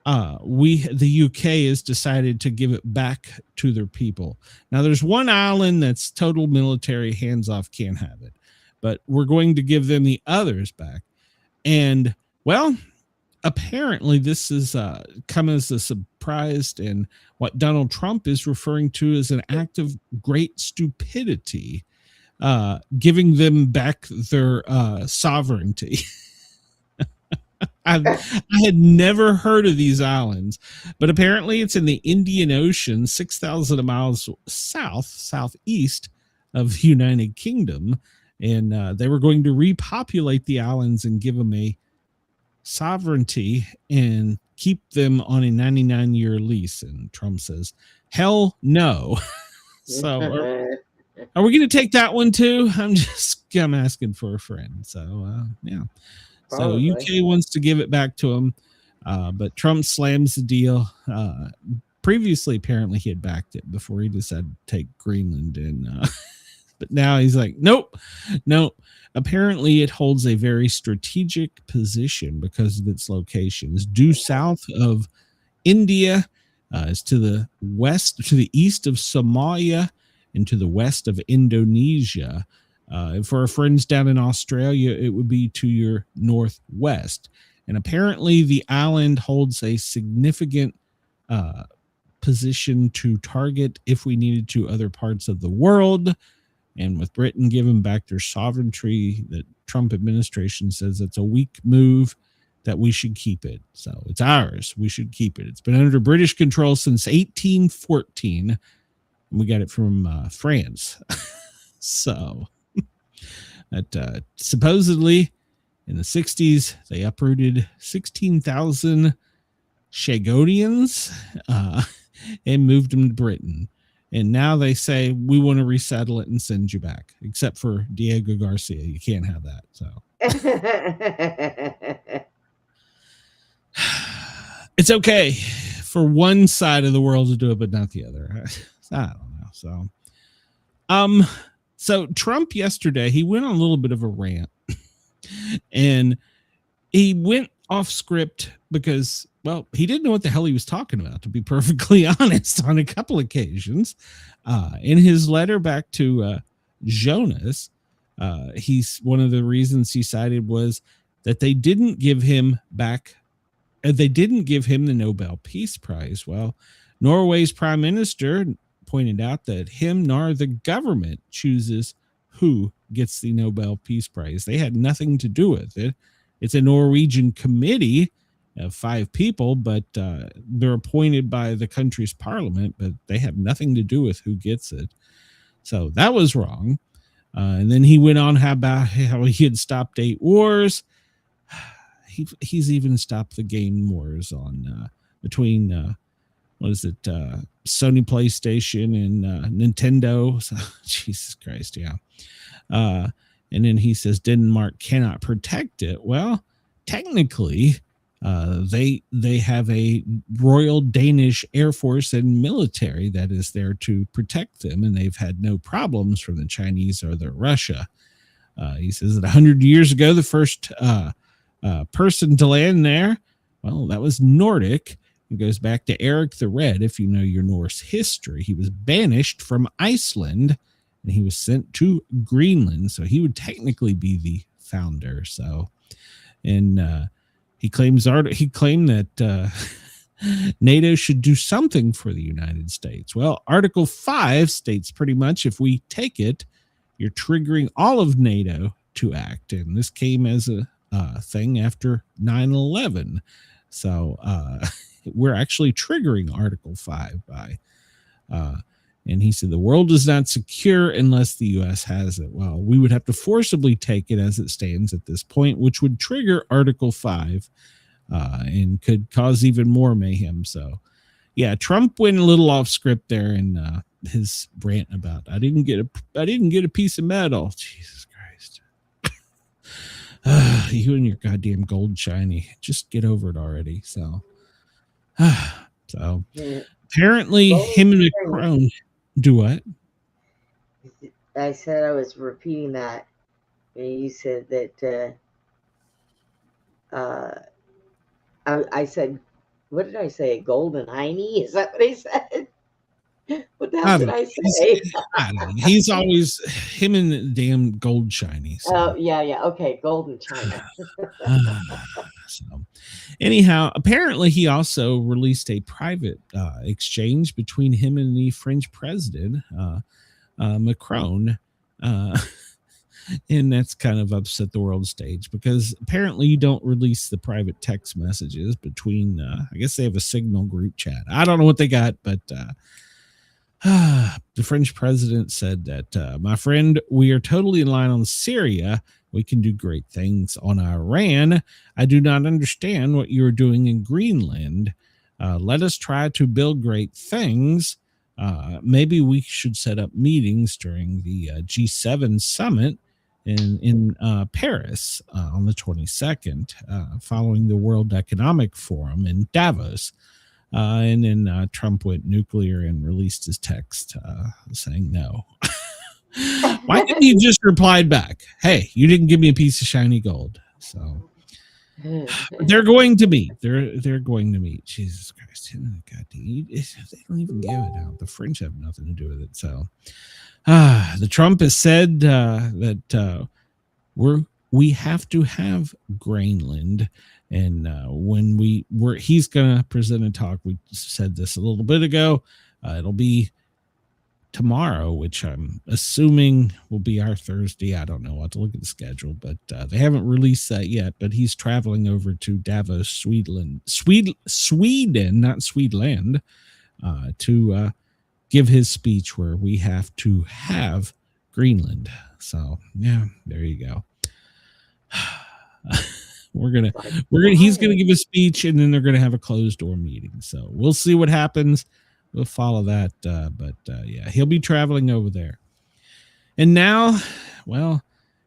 the UK has decided to give it back to their people. Now there's one island that's total military, hands off, can't have it, but we're going to give them the others back. And well, apparently this is come as a surprise, and what Donald Trump is referring to as an act of great stupidity, giving them back their sovereignty. I had never heard of these islands, but apparently it's in the Indian Ocean, 6,000 miles southeast of the United Kingdom, and they were going to repopulate the islands and give them a sovereignty and keep them on a 99-year lease. And Trump says, hell no. So are we going to take that one too? I'm asking for a friend. So yeah. Probably. So UK wants to give it back to him, but Trump slams the deal. Previously, apparently, he had backed it before he decided to take Greenland in. But now he's like, nope. Apparently, it holds a very strategic position because of its location. It's due south of India, it's to the west, to the east of Somalia, and to the west of Indonesia. For our friends down in Australia, it would be to your northwest. And apparently the island holds a significant position to target if we needed to other parts of the world. And with Britain giving back their sovereignty, the Trump administration says it's a weak move, that we should keep it. So it's ours. We should keep it. It's been under British control since 1814. And we got it from France. So that supposedly in the 60s, they uprooted 16,000 Shagodians and moved them to Britain. And now they say, we want to resettle it and send you back, except for Diego Garcia. You can't have that. So it's okay for one side of the world to do it, but not the other. I don't know. So Trump yesterday, he went on a little bit of a rant, and he went off script because, well, he didn't know what the hell he was talking about, to be perfectly honest, on a couple occasions. In his letter back to Jonas, he's one of the reasons he cited was that they didn't give him back. They didn't give him the Nobel Peace Prize. Well, Norway's prime minister pointed out that him nor the government chooses who gets the Nobel Peace Prize. They had nothing to do with it. It's a Norwegian committee of 5 people, but they're appointed by the country's parliament, but they have nothing to do with who gets it. So that was wrong. And then he went on about how he had stopped 8 wars. He's even stopped the game wars on between Sony PlayStation and Nintendo. So, Jesus Christ, yeah. And then he says Denmark cannot protect it. Well, technically, they have a Royal Danish Air Force and military that is there to protect them, and they've had no problems from the Chinese or the Russia. He says that 100 years ago, the first person to land there, well, that was Nordic. It goes back to Eric the Red. If you know your Norse history, he was banished from Iceland and he was sent to Greenland. So he would technically be the founder. So, and he claimed that NATO should do something for the United States. Well, Article 5 states pretty much if we take it, you're triggering all of NATO to act. And this came as a thing after 9/11. So we're actually triggering Article 5 by, and he said, the world is not secure unless the U.S. has it. Well, we would have to forcibly take it as it stands at this point, which would trigger Article 5 and could cause even more mayhem. So, yeah, Trump went a little off script there in his rant about, I didn't get a piece of metal. Jesus Christ. You and your goddamn gold shiny. Just get over it already. So apparently him and Macron do what? I said I was repeating that. And you said that I said, what did I say? Golden hiney? Is that what I said? What the hell did I say? I don't know. He's always him and the damn gold shiny. So. Oh, yeah. Okay. Golden china. So, anyhow, apparently he also released a private exchange between him and the French president, Macron. And that's kind of upset the world stage because apparently you don't release the private text messages between, I guess they have a Signal group chat. I don't know what they got, but the French president said that, my friend, we are totally in line on Syria. We can do great things on Iran. I do not understand what you're doing in Greenland. Let us try to build great things. Maybe we should set up meetings during the G7 summit in Paris on the 22nd, following the World Economic Forum in Davos. And then Trump went nuclear and released his text saying no. Why didn't he just reply back? Hey, you didn't give me a piece of shiny gold. So they're going to meet. They're going to meet. Jesus Christ. God, they don't even give it out. The French have nothing to do with it. So the Trump has said that we have to have Greenland. And when he's going to present a talk, we said this a little bit ago. It'll be tomorrow, which I'm assuming will be our Thursday. I don't know. I'll have to look at the schedule, but they haven't released that yet. But he's traveling over to Davos, Sweden, not Swedland, to give his speech where we have to have Greenland. So yeah, there you go. He's gonna give a speech, and then they're gonna have a closed door meeting. So we'll see what happens. We'll follow that. But yeah, he'll be traveling over there. And now, well,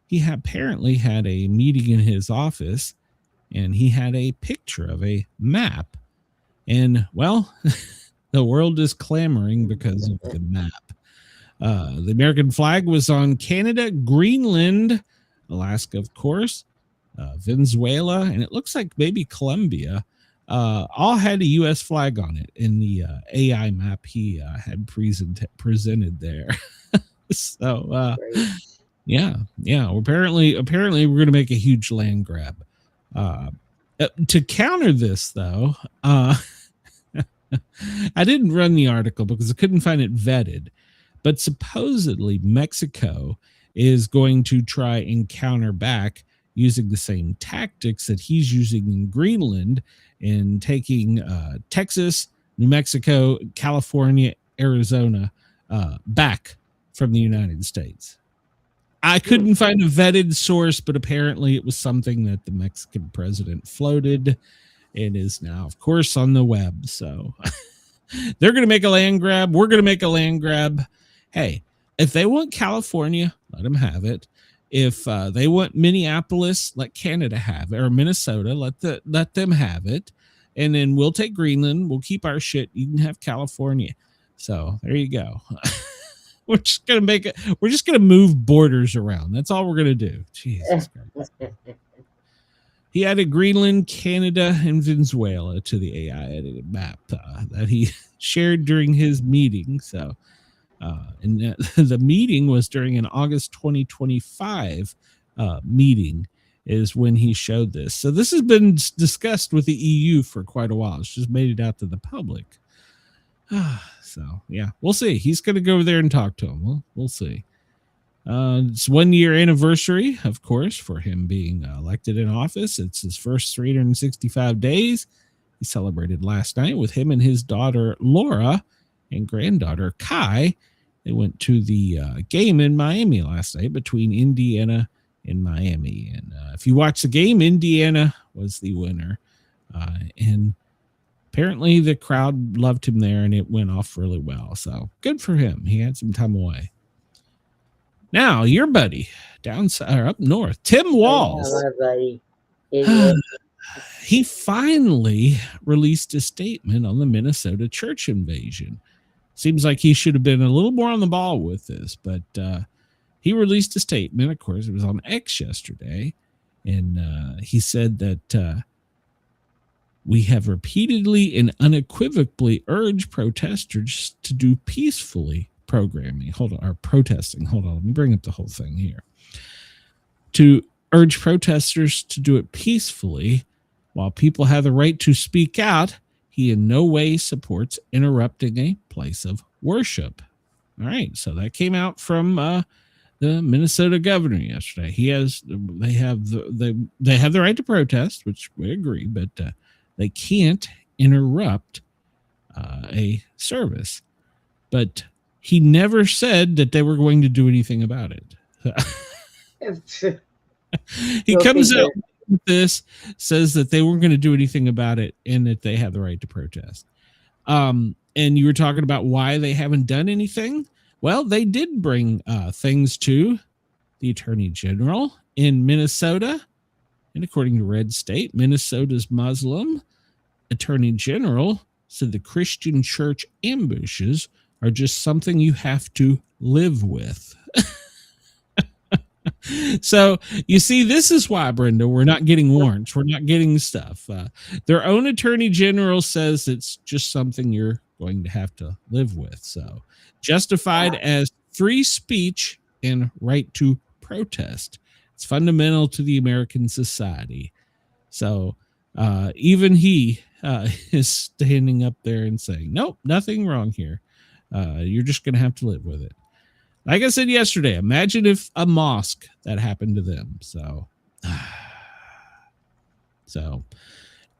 he apparently had a meeting in his office, and he had a picture of a map. And well, the world is clamoring because of the map. The American flag was on Canada, Greenland, Alaska, of course, Venezuela, and it looks like maybe Colombia. All had a U.S. flag on it in the AI map he had presented there. So yeah. Apparently we're going to make a huge land grab. To counter this, though, I didn't run the article because I couldn't find it vetted, but supposedly Mexico is going to try and counter back using the same tactics that he's using in Greenland and taking Texas, New Mexico, California, Arizona back from the United States. I couldn't find a vetted source, but apparently it was something that the Mexican president floated and is now, of course, on the web. So they're going to make a land grab. We're going to make a land grab. Hey, if they want California, let them have it. If they want Minneapolis, let Canada have it, or Minnesota, let them have it. And then we'll take Greenland. We'll keep our shit. You can have California. So there you go. We're just going to make it. We're just going to move borders around. That's all we're going to do. Jesus Christ. He added Greenland, Canada, and Venezuela to the AI edited map that he shared during his meeting. So, and the meeting was during an August 2025 meeting is when he showed this. So this has been discussed with the EU for quite a while. It's just made it out to the public. So yeah, we'll see. He's going to go over there and talk to him. We'll see. It's 1 year anniversary, of course, for him being elected in office. It's his first 365 days. He celebrated last night with him and his daughter, Laura, and granddaughter, Kai. They went to the game in Miami last night between Indiana and Miami. And if you watch the game, Indiana was the winner. And apparently the crowd loved him there, and it went off really well. So good for him. He had some time away. Now, your buddy up north, Tim Walz. Buddy. He finally released a statement on the Minnesota church invasion. Seems like he should have been a little more on the ball with this, but he released a statement. Of course, it was on X yesterday, and he said that we have repeatedly and unequivocally urged protesters to do peacefully protesting. Hold on, let me bring up the whole thing here. To urge protesters to do it peacefully While people have the right to speak out, he in no way supports interrupting a place of worship. All right, so that came out from the Minnesota governor yesterday. They have the right to protest, which we agree, but they can't interrupt a service. But he never said that they were going to do anything about it. He comes out with this, says that they weren't going to do anything about it and that they have the right to protest. And you were talking about why they haven't done anything. Well, they did bring things to the Attorney General in Minnesota. And according to Red State, Minnesota's Muslim Attorney General said the Christian church ambushes are just something you have to live with. So you see, this is why, Brenda, we're not getting warrants. We're not getting stuff. Their own attorney general says it's just something you're going to have to live with. So justified as free speech and right to protest. It's fundamental to the American society. So even he is standing up there and saying, nope, nothing wrong here. You're just going to have to live with it. Like I said yesterday, imagine if a mosque that happened to them. So,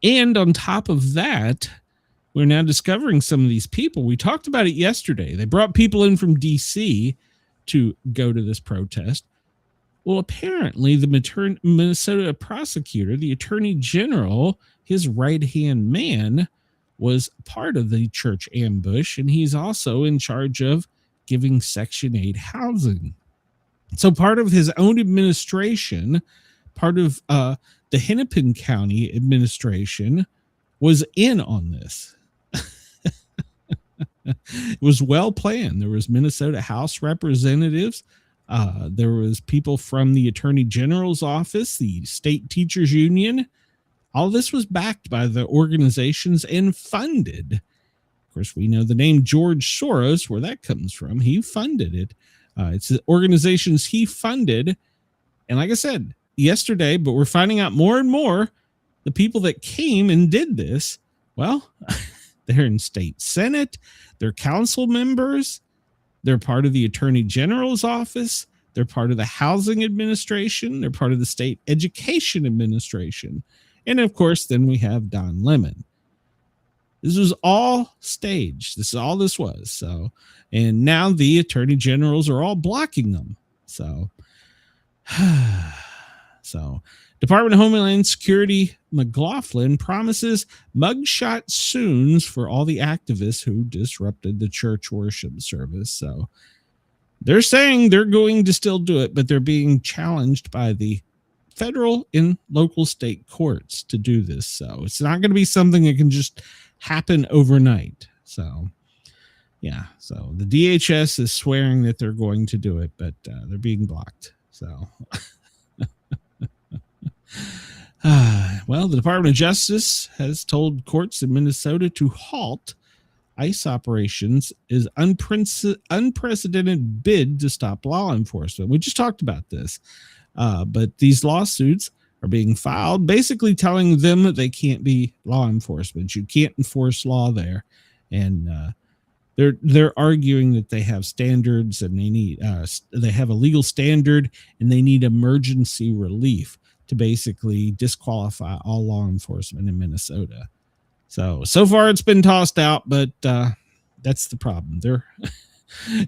and on top of that, we're now discovering some of these people. We talked about it yesterday. They brought people in from DC to go to this protest. Well, apparently the Minnesota prosecutor, the attorney general, his right-hand man, was part of the church ambush, and he's also in charge of giving Section 8 housing. So part of his own administration, part of the Hennepin County administration was in on this. It was well planned. There was Minnesota House representatives. There was people from the Attorney General's office, the State Teachers Union. All this was backed by the organizations and funded. Of course, we know the name George Soros, where that comes from. He funded it. It's the organizations he funded. And like I said yesterday, but we're finding out more and more, the people that came and did this, well, they're in state senate, they're council members, they're part of the attorney general's office, they're part of the housing administration, they're part of the state education administration. And of course, then we have Don Lemon. This was all staged. This is all this was. So, and now the attorney generals are all blocking them. So, Department of Homeland Security McLaughlin promises mugshot soons for all the activists who disrupted the church worship service. So they're saying they're going to still do it, but they're being challenged by the federal and local state courts to do this. So it's not going to be something that can just happen overnight. So yeah, so the DHS is swearing that they're going to do it, but they're being blocked. So well, the Department of Justice has told courts in Minnesota to halt ICE operations is unprecedented bid to stop law enforcement. We just talked about this. But these lawsuits are being filed, basically telling them that they can't be law enforcement. You can't enforce law there. And they're arguing that they have standards and they have a legal standard and they need emergency relief to basically disqualify all law enforcement in Minnesota. So far it's been tossed out, but that's the problem.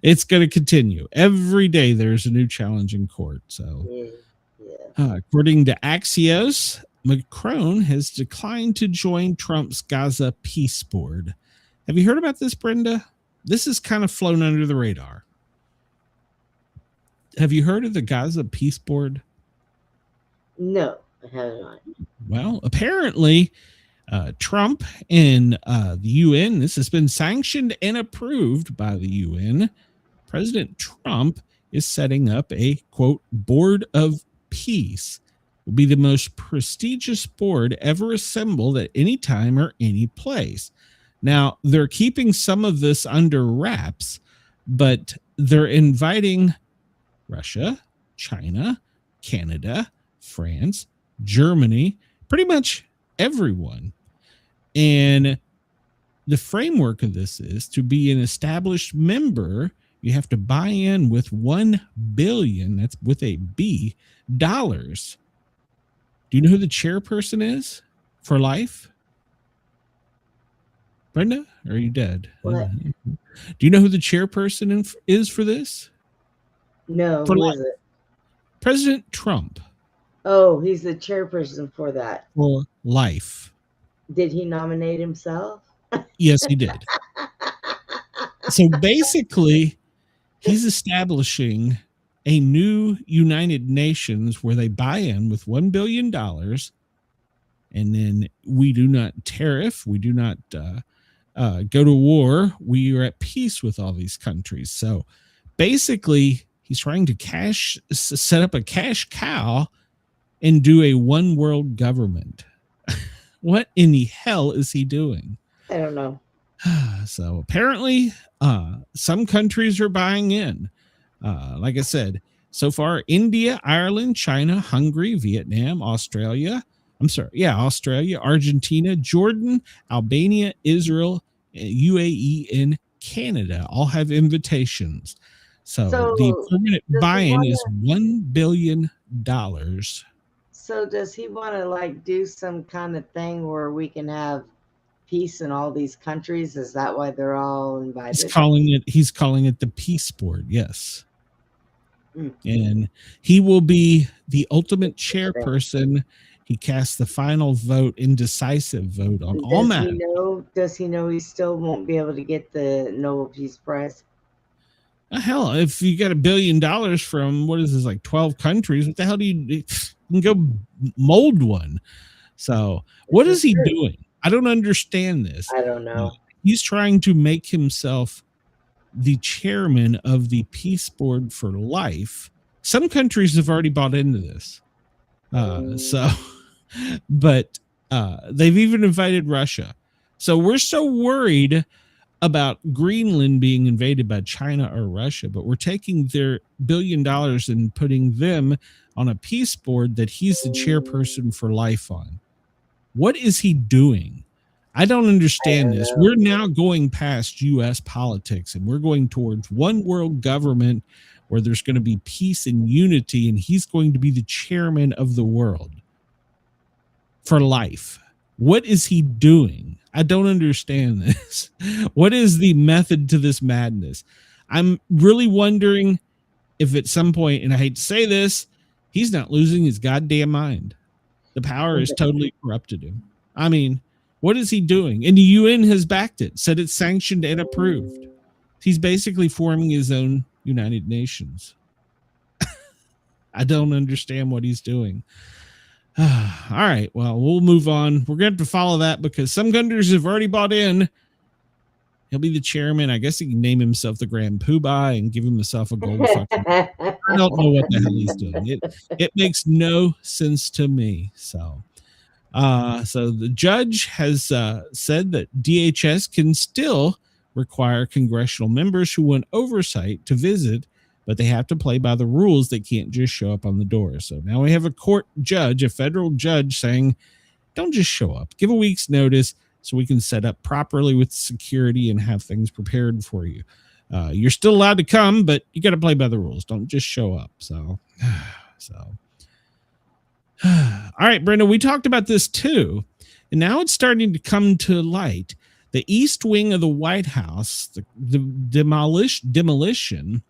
It's going to continue. Every day there's a new challenge in court. So according to Axios, Macron has declined to join Trump's Gaza peace board. Have you heard about this, Brenda? This has kind of flown under the radar. Have you heard of the Gaza peace board? No, I have not. Well, apparently Trump and the UN, this has been sanctioned and approved by the UN. President Trump is setting up a, quote, board of peace. Will be the most prestigious board ever assembled at any time or any place. Now, they're keeping some of this under wraps, but they're inviting Russia, China, Canada, France, Germany, pretty much everyone. And the framework of this is to be an established member, you have to buy in with $1 billion, that's with a B, dollars. Do you know who the chairperson is for life? Brenda, or are you dead? What? Do you know who the chairperson is for this? No, For who life. is it? President Trump. Oh, he's the chairperson for that. For life. Did he nominate himself? Yes, he did. So basically, he's establishing a new United Nations where they buy in with $1 billion, and then we do not tariff, we do not go to war. We are at peace with all these countries. So basically, he's trying to set up a cash cow and do a one world government. What in the hell is he doing? I don't know. So apparently, some countries are buying in. Like I said, so far, India, Ireland, China, Hungary, Vietnam, Australia, Argentina, Jordan, Albania, Israel, UAE, and Canada all have invitations. So the permanent buy-in is $1 billion. So does he want to like do some kind of thing where we can have peace in all these countries? Is that why they're all invited? He's calling it the Peace Board, yes. And he will be the ultimate chairperson. He casts the final vote, indecisive vote on all matters. Does he know he still won't be able to get the Nobel Peace Prize? Hell, if you got $1 billion from, what is this, like 12 countries, what the hell do you can go mold one? So what is he doing? I don't understand this. I don't know. He's trying to make himself the chairman of the Peace Board for life. Some countries have already bought into this. But they've even invited Russia. So we're so worried about Greenland being invaded by China or Russia, but we're taking their $1 billion and putting them on a peace board that he's the chairperson for life on. What is he doing? I don't understand this. We're now going past U.S. politics and we're going towards one world government where there's going to be peace and unity, and he's going to be the chairman of the world for life. What is he doing? I don't understand this. What is the method to this madness? I'm really wondering if at some point, and I hate to say this, he's not losing his goddamn mind. The power has totally corrupted him. I mean, what is he doing? And the UN has backed it, said it's sanctioned and approved. He's basically forming his own United Nations. I don't understand what he's doing. All right, well, we'll move on. We're going to have to follow that because some countries have already bought in. He'll be the chairman. I guess he can name himself the Grand Poobah and give himself a gold fucking. I don't know what the hell he's doing. It makes no sense to me. So the judge has said that DHS can still require congressional members who want oversight to visit, but they have to play by the rules. They can't just show up on the door. So now we have a court judge, a federal judge saying, don't just show up. Give a week's notice so we can set up properly with security and have things prepared for you. You're still allowed to come, but you got to play by the rules. Don't just show up. So. All right, Brenda, we talked about this too. And now it's starting to come to light. The east wing of the White House, the demolition,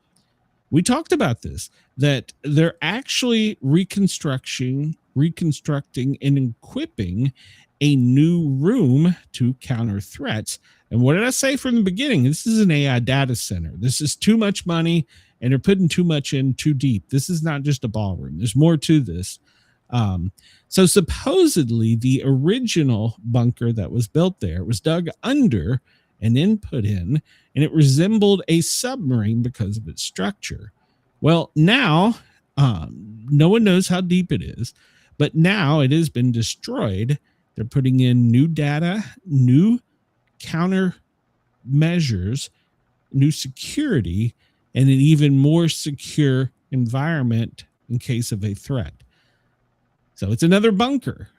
we talked about this, that they're actually reconstructing and equipping a new room to counter threats. And what did I say from the beginning? This is an AI data center. This is too much money, and they're putting too much in too deep. This is not just a ballroom. There's more to this. So supposedly the original bunker that was built there was dug under and then put in, and it resembled a submarine because of its structure. Well, now no one knows how deep it is, but now it has been destroyed. They're putting in new data, new counter measures, new security, and an even more secure environment in case of a threat. So it's another bunker.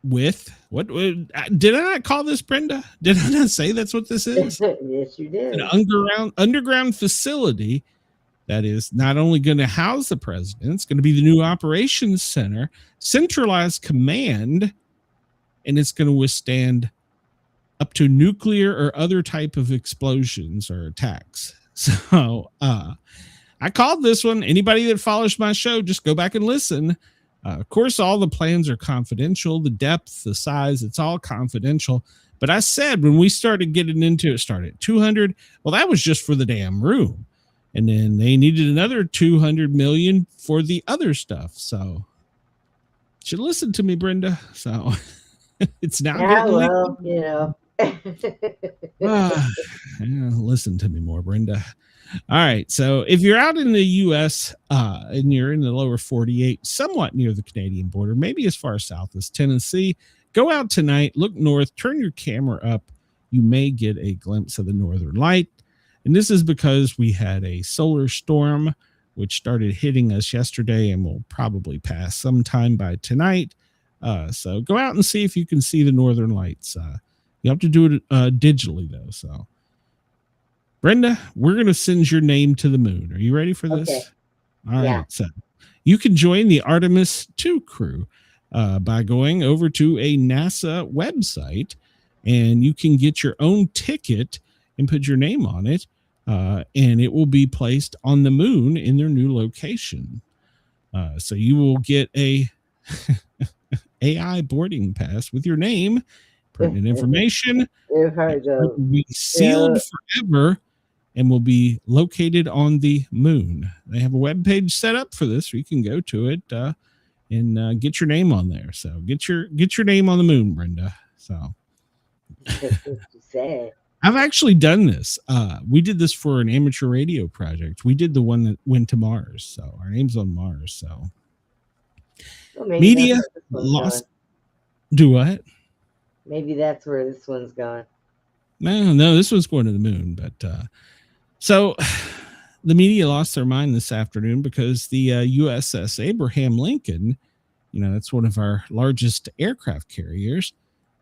with what did I not call this, Brenda? Did I not say that's what this is? Yes, you did. An underground facility that is not only going to house the president, it's going to be the new operations center, centralized command, and it's going to withstand up to nuclear or other type of explosions or attacks. So I called this one. Anybody that follows my show, just go back and listen. Of course, all the plans are confidential. The depth, the size, it's all confidential. But I said when we started getting into it, started at 200. Well, that was just for the damn room. And then they needed another 200 million for the other stuff. So you should listen to me, Brenda. So it's now. Yeah, well, you know. Listen to me more, Brenda. All right. So if you're out in the U.S. And you're in the lower 48, somewhat near the Canadian border, maybe as far south as Tennessee, go out tonight, look north, turn your camera up. You may get a glimpse of the northern light. And this is because we had a solar storm, which started hitting us yesterday and will probably pass sometime by tonight. So go out and see if you can see the northern lights. You have to do it digitally, though. So, Brenda, we're going to send your name to the moon. Are you ready for this? Okay. All right. So you can join the Artemis 2 crew by going over to a NASA website, and you can get your own ticket and put your name on it, and it will be placed on the moon in their new location. So you will get a AI boarding pass with your name, pertinent information. It will be sealed forever and will be located on the moon. They have a web page set up for this, so you can go to it and get your name on there. So get your name on the moon, Brenda. So I've actually done this. We did this for an amateur radio project. We did the one that went to Mars. So our name's on Mars. So media lost. Do what? Maybe that's where this one's going. No, this one's going to the moon. But so the media lost their mind this afternoon because the USS Abraham Lincoln, that's one of our largest aircraft carriers.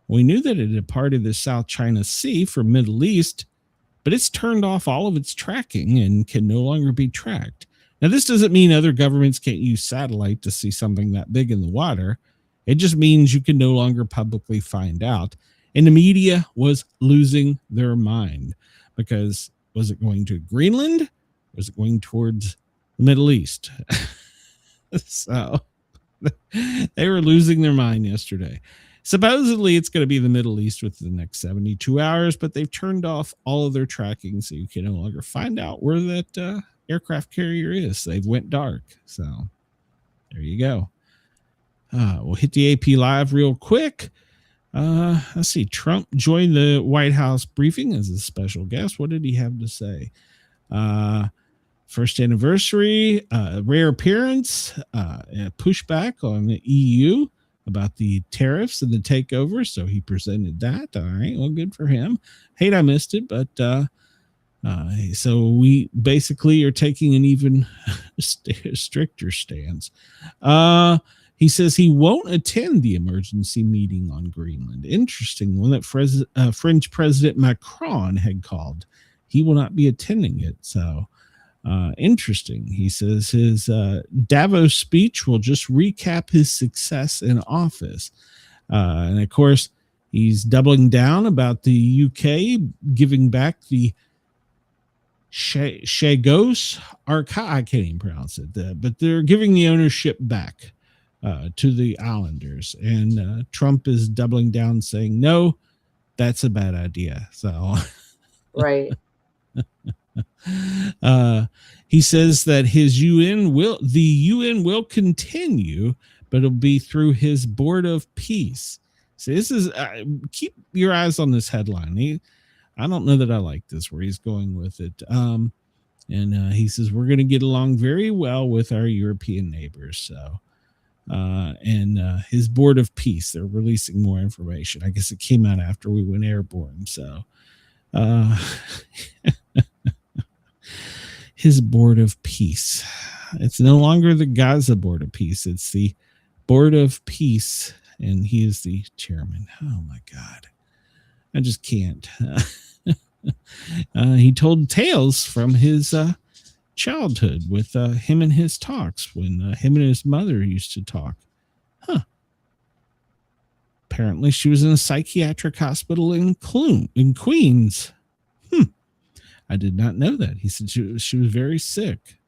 We knew that it departed the South China Sea for Middle East, but it's turned off all of its tracking and can no longer be tracked. Now, this doesn't mean other governments can't use satellite to see something that big in the water. It just means you can no longer publicly find out. And the media was losing their mind because was it going to Greenland? Was it going towards the Middle East? So they were losing their mind yesterday. Supposedly, it's going to be the Middle East within the next 72 hours, but they've turned off all of their tracking, so you can no longer find out where that aircraft carrier is. They've went dark. So there you go. We'll hit the AP Live real quick. Let's see. Trump joined the White House briefing as a special guest. What did he have to say? First anniversary, rare appearance, pushback on the EU about the tariffs and the takeover. So he presented that. All right. Well, good for him. Hate I missed it, but so we basically are taking an even stricter stance. He says he won't attend the emergency meeting on Greenland. Interesting one that French President Macron had called. He will not be attending it. So interesting. He says his Davos speech will just recap his success in office. And of course, he's doubling down about the UK giving back the Chagos Arkansas. I can't even pronounce it, but they're giving the ownership back to the islanders. And Trump is doubling down saying, no, that's a bad idea. So, right. He says that the UN will continue, but it'll be through his Board of Peace. So this is keep your eyes on this headline. I don't know that I like this where he's going with it. And he says we're going to get along very well with our European neighbors. So, and his Board of Peace, they're releasing more information. I guess it came out after we went airborne. So, his Board of Peace. It's no longer the Gaza Board of Peace. It's the Board of Peace and he is the chairman. Oh my God, I just can't. He told tales from his childhood with him and his talks when him and his mother used to talk. Huh. Apparently, she was in a psychiatric hospital in Queens. I did not know that. He said she was very sick.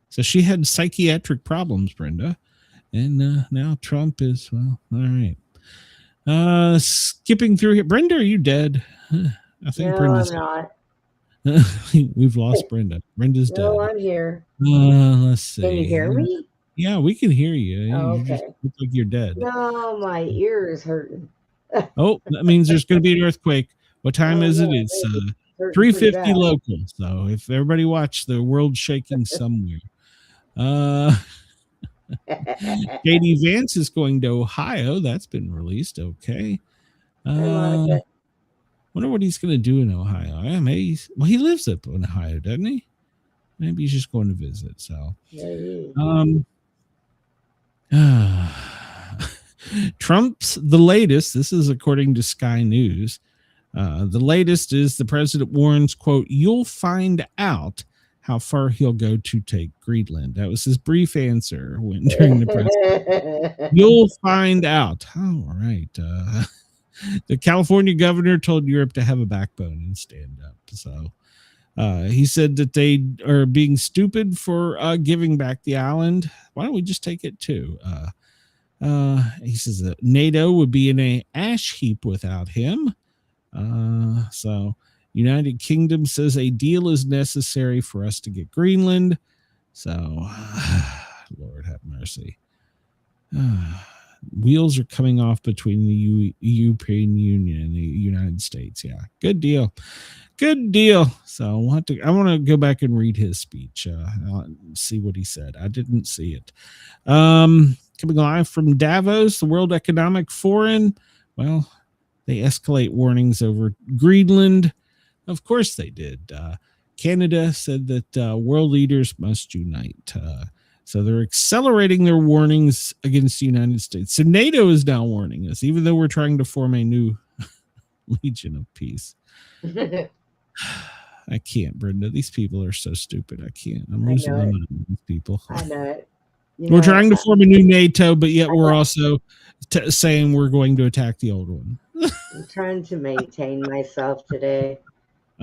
So she had psychiatric problems, Brenda. And now Trump is, well, all right. Skipping through here. Brenda, are you dead? I think No, Brenda's I'm not. We've lost Brenda. Brenda's dead. No, I'm here. Let's see. Can you hear me? Yeah, we can hear you. Oh, You just okay. look like you're dead. No, my ear is hurting. Oh, that means there's going to be an earthquake. What time is it? It's hurting pretty 3:50 bad. local. So if everybody watch, the world's shaking somewhere. J.D. Vance is going to Ohio. That's been released. Okay. Wonder what he's going to do in Ohio. Maybe he lives up in Ohio, doesn't he? Maybe he's just going to visit. So, Trump's the latest. This is according to Sky News. The latest is the president warns, quote, "You'll find out how far he'll go to take Greenland." That was his brief answer during the press. You'll find out. Oh, all right. The California governor told Europe to have a backbone and stand up. So he said that they are being stupid for giving back the island. Why don't we just take it too? He says that NATO would be in an ash heap without him. So United Kingdom says a deal is necessary for us to get Greenland. So Lord have mercy. Wheels are coming off between the European Union and the United States. Yeah, good deal. Good deal. So I want to go back and read his speech. See what he said. I didn't see it. Coming live from Davos, the World Economic Forum. Well, they escalate warnings over Greenland. Of course they did. Canada said that world leaders must unite. So they're accelerating their warnings against the United States. So NATO is now warning us, even though we're trying to form a new Legion of Peace. I can't, Brenda. These people are so stupid. I can't. I'm losing my mind on these people. I know it. We're trying to form a new NATO, but yet we're also saying we're going to attack the old one. I'm trying to maintain myself today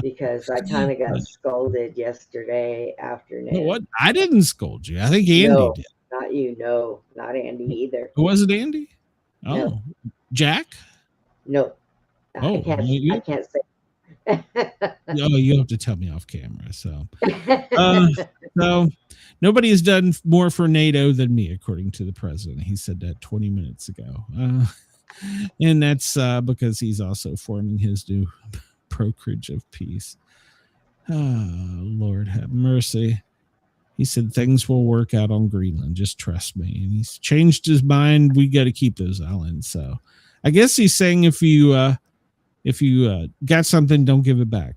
because I kind of got scolded yesterday afternoon. What? I didn't scold you. I think Andy did. Not you. No, not Andy either. Was it Andy? Oh, no. Jack? No. I can't say. Oh, you have to tell me off camera. So, so nobody has done more for NATO than me, according to the president. He said that 20 minutes ago. And that's because he's also forming his new brokerage of peace. Oh, Lord have mercy. He said things will work out on Greenland. Just trust me. And he's changed his mind. We got to keep those islands. So I guess he's saying if you got something, don't give it back.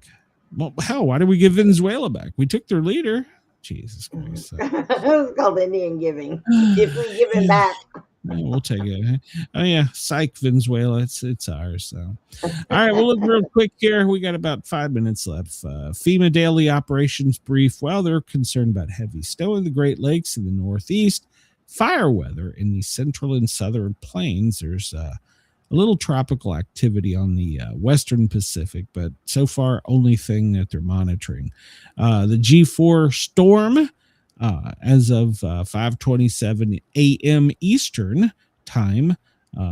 Well, hell, why did we give Venezuela back? We took their leader. Jesus Christ. It's called Indian giving. If we give it back. Yeah, we'll take it. Oh yeah, psych, Venezuela. It's ours. So, all right, we'll look real quick here. We got about 5 minutes left. FEMA daily operations brief. Well, they're concerned about heavy snow in the Great Lakes in the Northeast, fire weather in the central and southern plains. There's a little tropical activity on the Western Pacific, but so far only thing that they're monitoring. The G4 storm. As of 5:27 a.m. Eastern time,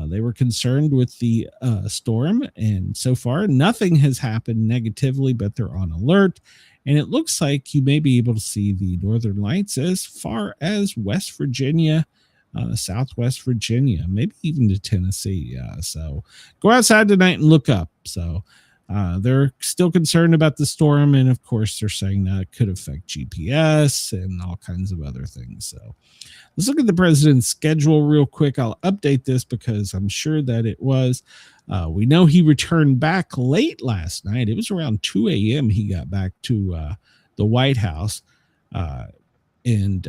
they were concerned with the storm, and so far nothing has happened negatively, but they're on alert. And it looks like you may be able to see the northern lights as far as West Virginia, Southwest Virginia, maybe even to Tennessee. So go outside tonight and look up. So they're still concerned about the storm, and of course they're saying that it could affect GPS and all kinds of other things. So let's look at the president's schedule real quick. I'll update this because I'm sure that it was. We know he returned back late last night. It was around 2 a.m. he got back to the White House, and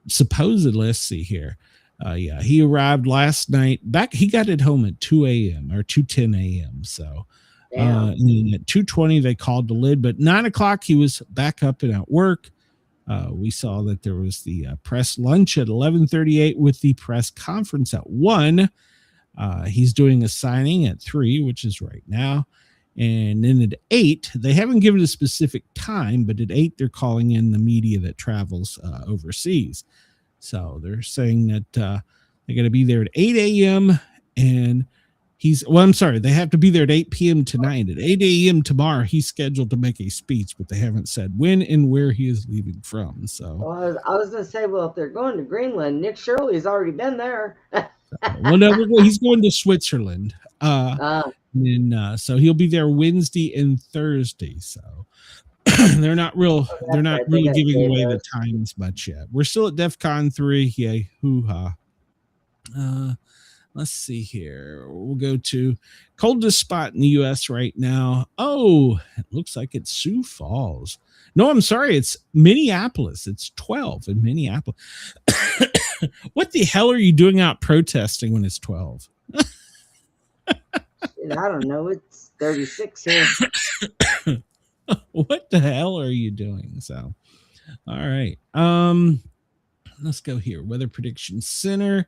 supposedly, let's see here. Yeah, he arrived last night. He got it home at 2 a.m. or 2:10 a.m. So and then at 2:20 they called the lid, but 9 o'clock he was back up and at work. We saw that there was the press lunch at 11:38 with the press conference at 1. He's doing a signing at 3, which is right now. And then at 8, they haven't given a specific time, but at 8, they're calling in the media that travels overseas. So they're saying that they're going to be there at 8 a.m. And they have to be there at 8 p.m. tonight. At 8 a.m. tomorrow, he's scheduled to make a speech, but they haven't said when and where he is leaving from. So well, I was going to say, well, if they're going to Greenland, Nick Shirley's already been there. Well, no, he's going to Switzerland. And so he'll be there Wednesday and Thursday. So they're not really giving away the times much yet. We're still at DEFCON 3. Yay, hoo-ha. Let's see here. We'll go to coldest spot in the U.S. right now. Oh, it looks like it's Sioux Falls. No, I'm sorry. It's Minneapolis. It's 12 in Minneapolis. What the hell are you doing out protesting when it's 12? I don't know. It's 36 here. What the hell are you doing? So, all right. Let's go here. Weather Prediction Center.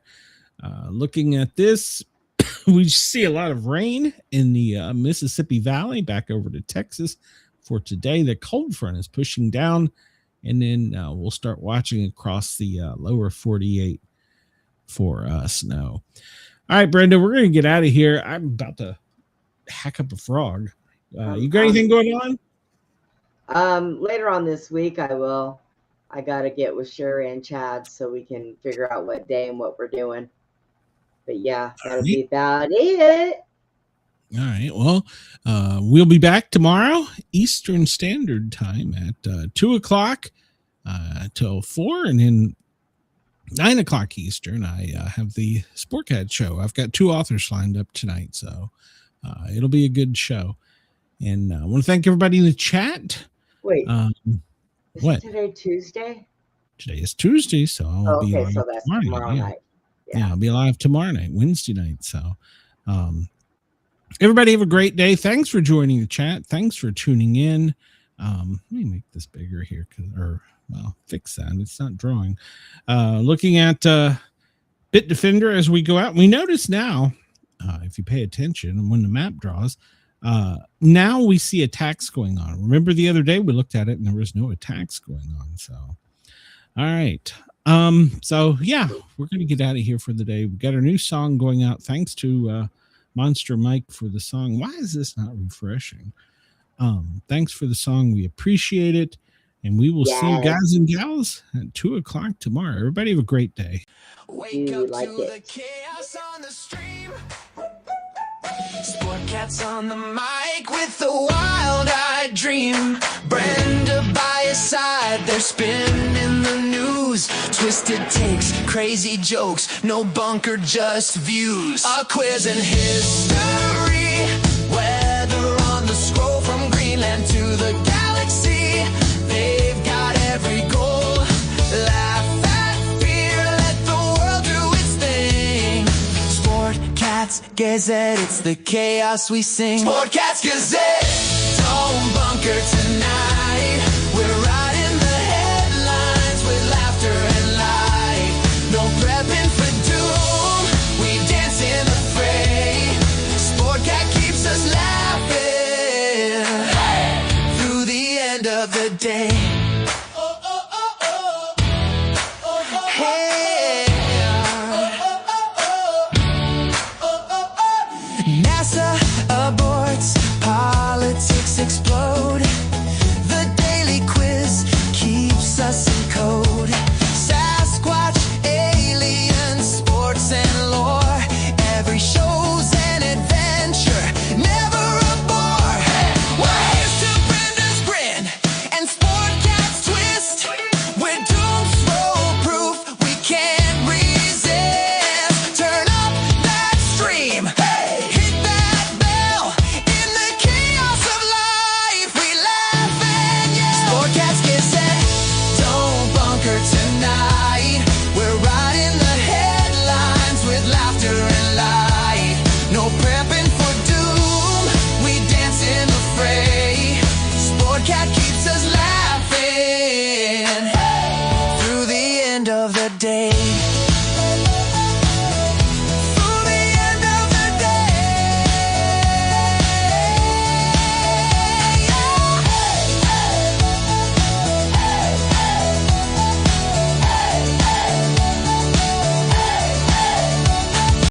Looking at this, we see a lot of rain in the Mississippi Valley back over to Texas for today. The cold front is pushing down, and then we'll start watching across the lower 48 for snow. All right, Brenda, we're going to get out of here. I'm about to hack up a frog. You got anything going on? Later on this week, I will. I got to get with Sherry and Chad so we can figure out what day and what we're doing. But yeah, that'll be about it. All right. Well, we'll be back tomorrow, Eastern Standard Time at 2 o'clock till 4, and then 9 o'clock Eastern. I have the Sportcat show. I've got 2 authors lined up tonight, so it'll be a good show. And I want to thank everybody in the chat. Wait, what? Today Tuesday? Today is Tuesday, so I'll be live so that's tomorrow night. Yeah, I'll be live tomorrow night, Wednesday night. So everybody have a great day. Thanks for joining the chat. Thanks for tuning in. Let me make this bigger here, fix that. It's not drawing. Looking at Bit Defender as we go out, we notice now, if you pay attention, when the map draws, now we see attacks going on. Remember the other day we looked at it and there was no attacks going on. So, all right. So yeah, we're going to get out of here for the day. We got our new song going out. Thanks to Monster Mike for the song. Why is this not refreshing? Thanks for the song. We appreciate it. And we will see you guys and gals at 2 o'clock tomorrow. Everybody have a great day. Wake up to the chaos on the stream. Sportcat's on the mic with a wild-eyed dream. Brenda by his side, they're spinning the news. Twisted takes, crazy jokes, no bunker, just views. A quiz and history, weather on the scroll from Greenland to the galaxy. They've got every goal. Laugh at fear, let the world do its thing. Sportcats, Gazette, it's the chaos we sing. Sportcats, Gazette, don't bunker tonight. We're riding the headlines with laughter and light. No prepping for doom, we dance in the fray. Sportcat keeps us laughing through the end of the day.